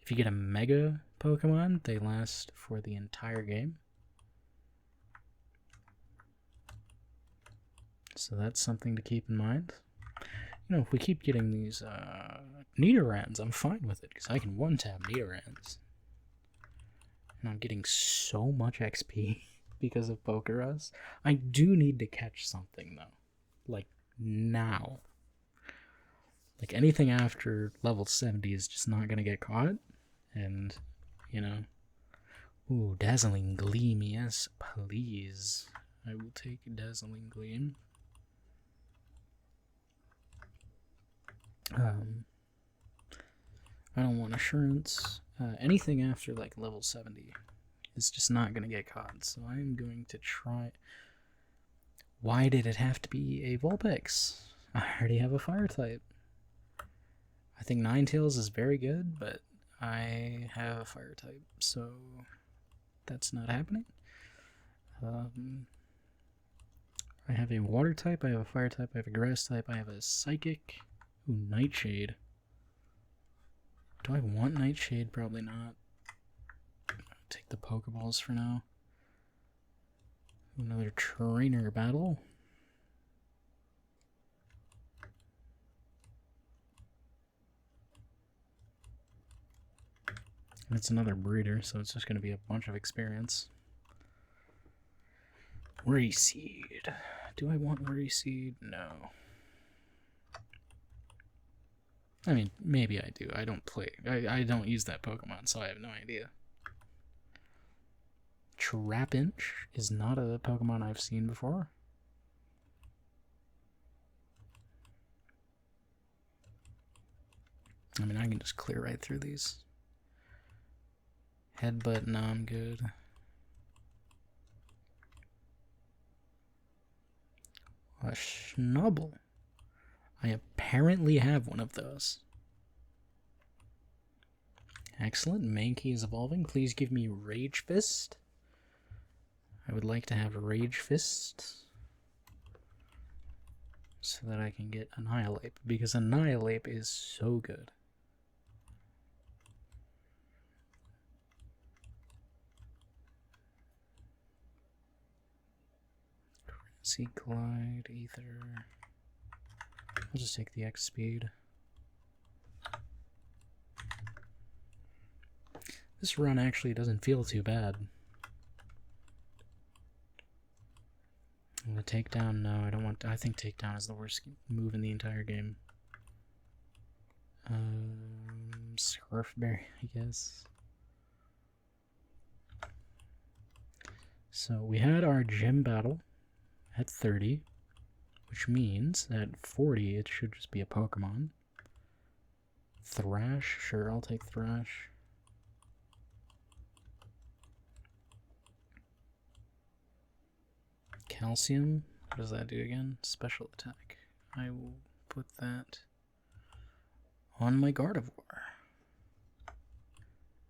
[SPEAKER 1] If you get a Mega Pokemon, they last for the entire game. So that's something to keep in mind. You know, if we keep getting these Nidorans, I'm fine with it, because I can one-tap Nidorans. And I'm getting so much XP because of Pokerogue. I do need to catch something, though. Like, now. Like, anything after level 70 is just not going to get caught. And, you know. Ooh, Dazzling Gleam, yes, please. I will take Dazzling Gleam. I don't want Assurance. Anything after, like, level 70 is just not going to get caught. So I'm going to try... Why did it have to be a Vulpix? I already have a Fire type. I think Ninetales is very good, but I have a Fire type, so that's not happening. I have a Water type, I have a Fire type, I have a Grass type, I have a Psychic. Ooh, Nightshade. Do I want Nightshade? Probably not. I'll take the Pokeballs for now. Another Trainer Battle. And it's another breeder, so it's just going to be a bunch of experience. Worry Seed. Do I want Worry Seed? No. I mean, maybe I do. I don't play. I don't use that Pokemon, so I have no idea. Trapinch is not a Pokemon I've seen before. I mean, I can just clear right through these. Headbutt, no, I'm good. A Schnubble. I apparently have one of those. Excellent. Mankey is evolving. Please give me Rage Fist. I would like to have Rage Fist so that I can get Annihilate, because Annihilate is so good. Sea Glide, Ether. I'll just take the X speed. This run actually doesn't feel too bad. I'm gonna take down. No, I don't want. I think takedown is the worst move in the entire game. Scarfberry, I guess. So we had our gym battle at 30, which means at 40 it should just be a Pokemon. Thrash, sure, I'll take Thrash. Calcium, what does that do again? Special attack. I will put that on my Gardevoir.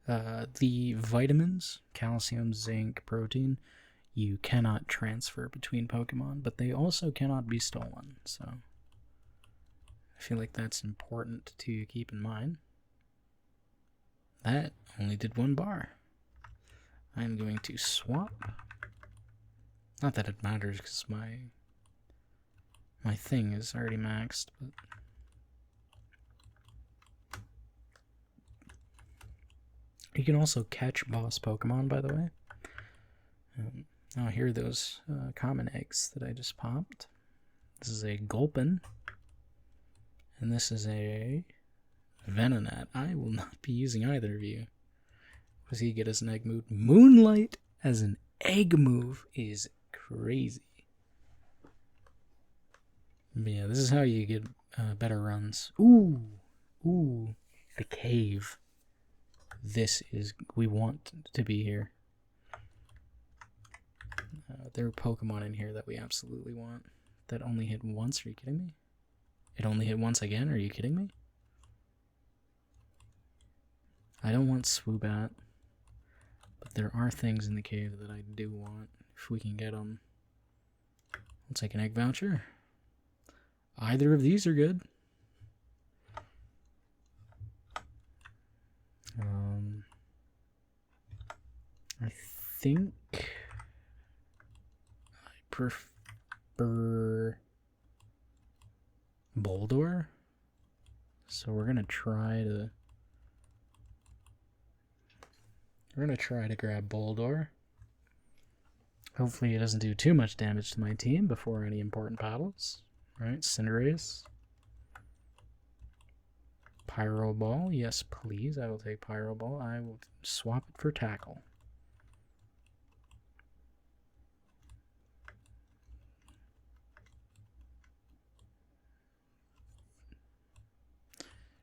[SPEAKER 1] The vitamins, calcium, zinc, protein, you cannot transfer between Pokemon, but they also cannot be stolen, so I feel like that's important to keep in mind. That only did 1 bar. I'm going to swap. Not that it matters, because my thing is already maxed, but you can also catch boss Pokemon, by the way. Now here are those common eggs that I just popped. This is a Gulpin, and this is a Venonat. I will not be using either of you. What does he get as an egg move? Moonlight as an egg move is crazy. But yeah, this is how you get better runs. Ooh, the cave. This is, we want to be here. There are Pokemon in here that we absolutely want. That only hit once, are you kidding me? It only hit once again, are you kidding me? I don't want Swoobat, but there are things in the cave that I do want, if we can get them. I'll take an egg voucher. Either of these are good. I think I prefer Boldor, so we're gonna try to grab Boldor. Hopefully it doesn't do too much damage to my team before any important battles. Right, Cinderace. Pyro Ball, yes please, I will take Pyro Ball. I will swap it for Tackle.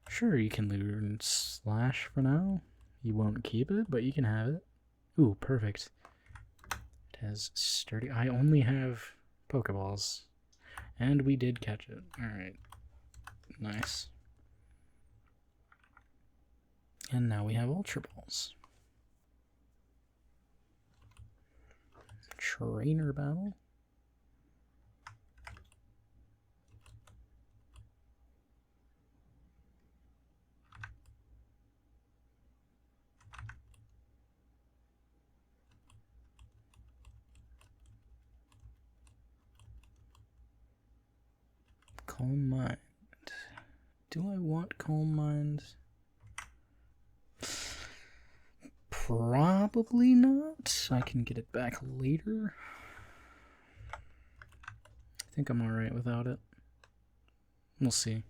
[SPEAKER 1] Sure, you can learn Slash for now. You won't keep it, but you can have it. Ooh, perfect. It has sturdy. I only have Pokeballs. And we did catch it. Alright. Nice. And now we have Ultra Balls. Trainer battle. Calm Mind. Do I want Calm Mind? Probably not. I can get it back later. I think I'm alright without it. We'll see.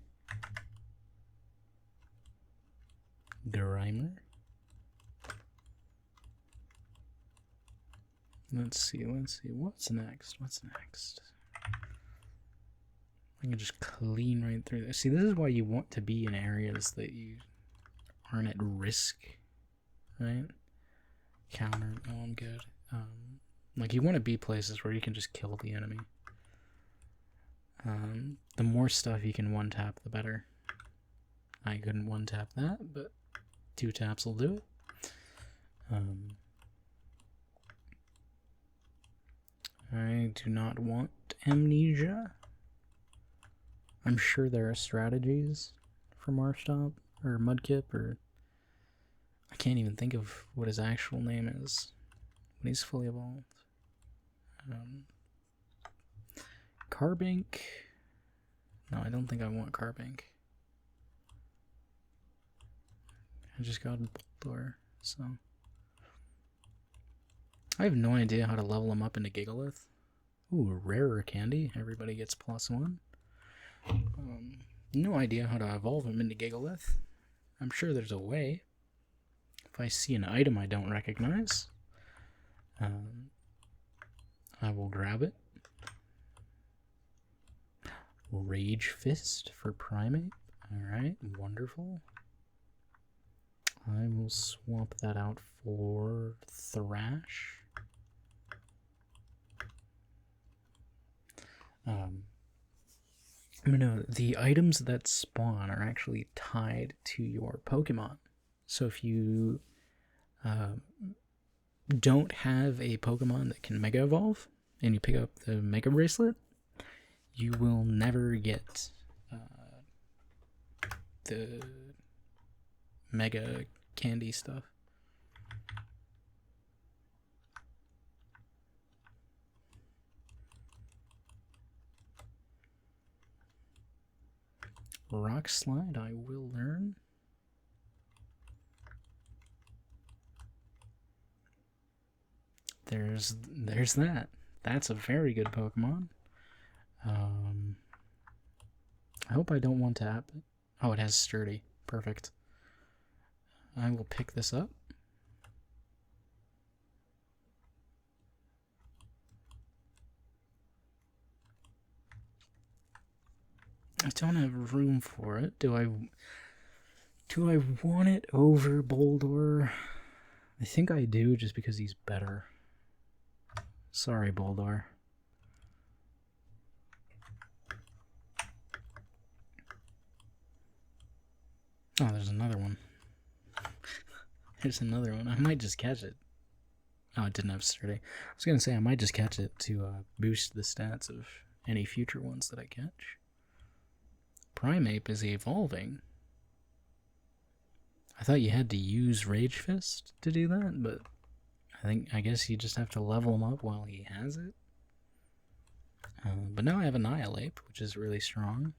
[SPEAKER 1] Grimer. Let's see. What's next? I can just clean right through this. See, this is why you want to be in areas that you aren't at risk, right? Counter, oh, I'm good. Like, you want to be places where you can just kill the enemy. The more stuff you can one-tap, the better. I couldn't one-tap that, but 2 taps will do it. I do not want Amnesia. I'm sure there are strategies for Marshtomp or Mudkip, or I can't even think of what his actual name is when he's fully evolved. Carbink. No, I don't think I want Carbink. I just got Boldor, so I have no idea how to level him up into Gigalith. Ooh, rarer candy. Everybody gets +1. No idea how to evolve him into Gigalith. I'm sure there's a way. If I see an item I don't recognize, I will grab it. Rage Fist for Primate. Alright, wonderful. I will swap that out for Thrash. No, the items that spawn are actually tied to your Pokemon. So if you don't have a Pokemon that can Mega Evolve, and you pick up the Mega Bracelet, you will never get the Mega Candy stuff. Rock Slide, I will learn. There's that. That's a very good Pokemon. I hope I don't want to tap it. Oh, it has Sturdy. Perfect. I will pick this up. I don't have room for it. Do I want it over Boldor? I think I do, just because he's better. Sorry, Boldor. Oh, there's another one. There's another one. I might just catch it. Oh, it didn't have sturdy. I was gonna say I might just catch it to boost the stats of any future ones that I catch. Primeape is evolving. I thought you had to use Rage Fist to do that, but I guess you just have to level him up while he has it. But now I have Annihilate, which is really strong.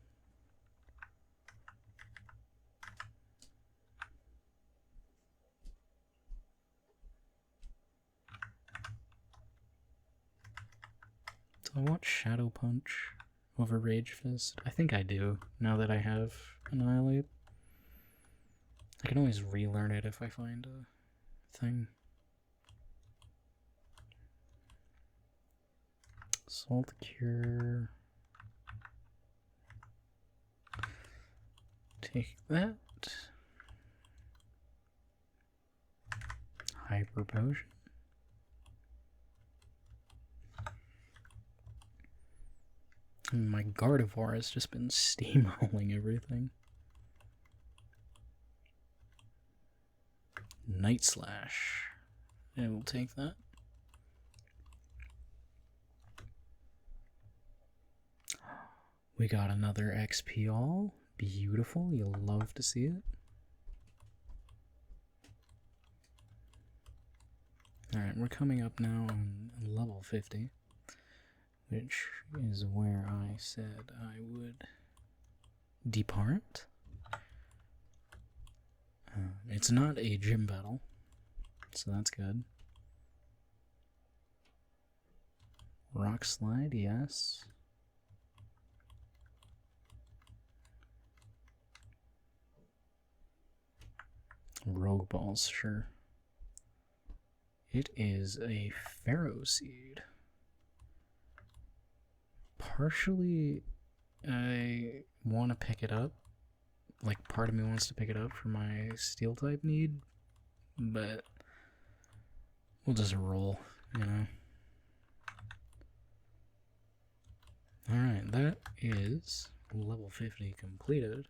[SPEAKER 1] Do I want Shadow Punch over Rage Fist? I think I do, now that I have Annihilate. I can always relearn it if I find a thing. Salt Cure. Take that. Hyper Potion. My Gardevoir has just been steamrolling everything. Night Slash. I will take that. We got another XP all. Beautiful. You'll love to see it. Alright, we're coming up now on level 50, which is where I said I would depart. It's not a gym battle, so that's good. Rock Slide, yes. Rogue Balls, sure. It is a Pharaoh Seed. Partially, I want to pick it up. Like, part of me wants to pick it up for my Steel type need, but we'll just roll, you know. Alright, that is level 50 completed.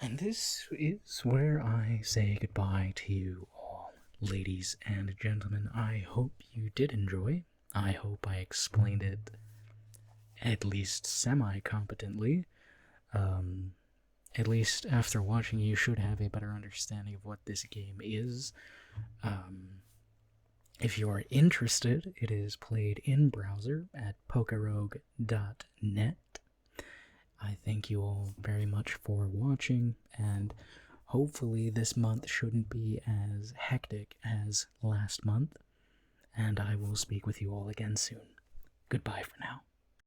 [SPEAKER 1] And this is where I say goodbye to you all, ladies and gentlemen. I hope you did enjoy. I hope I explained it at least semi-competently. At least after watching, you should have a better understanding of what this game is. If you are interested, it is played in browser at Pokerogue.net. I thank you all very much for watching, and hopefully this month shouldn't be as hectic as last month, and I will speak with you all again soon. Goodbye for now.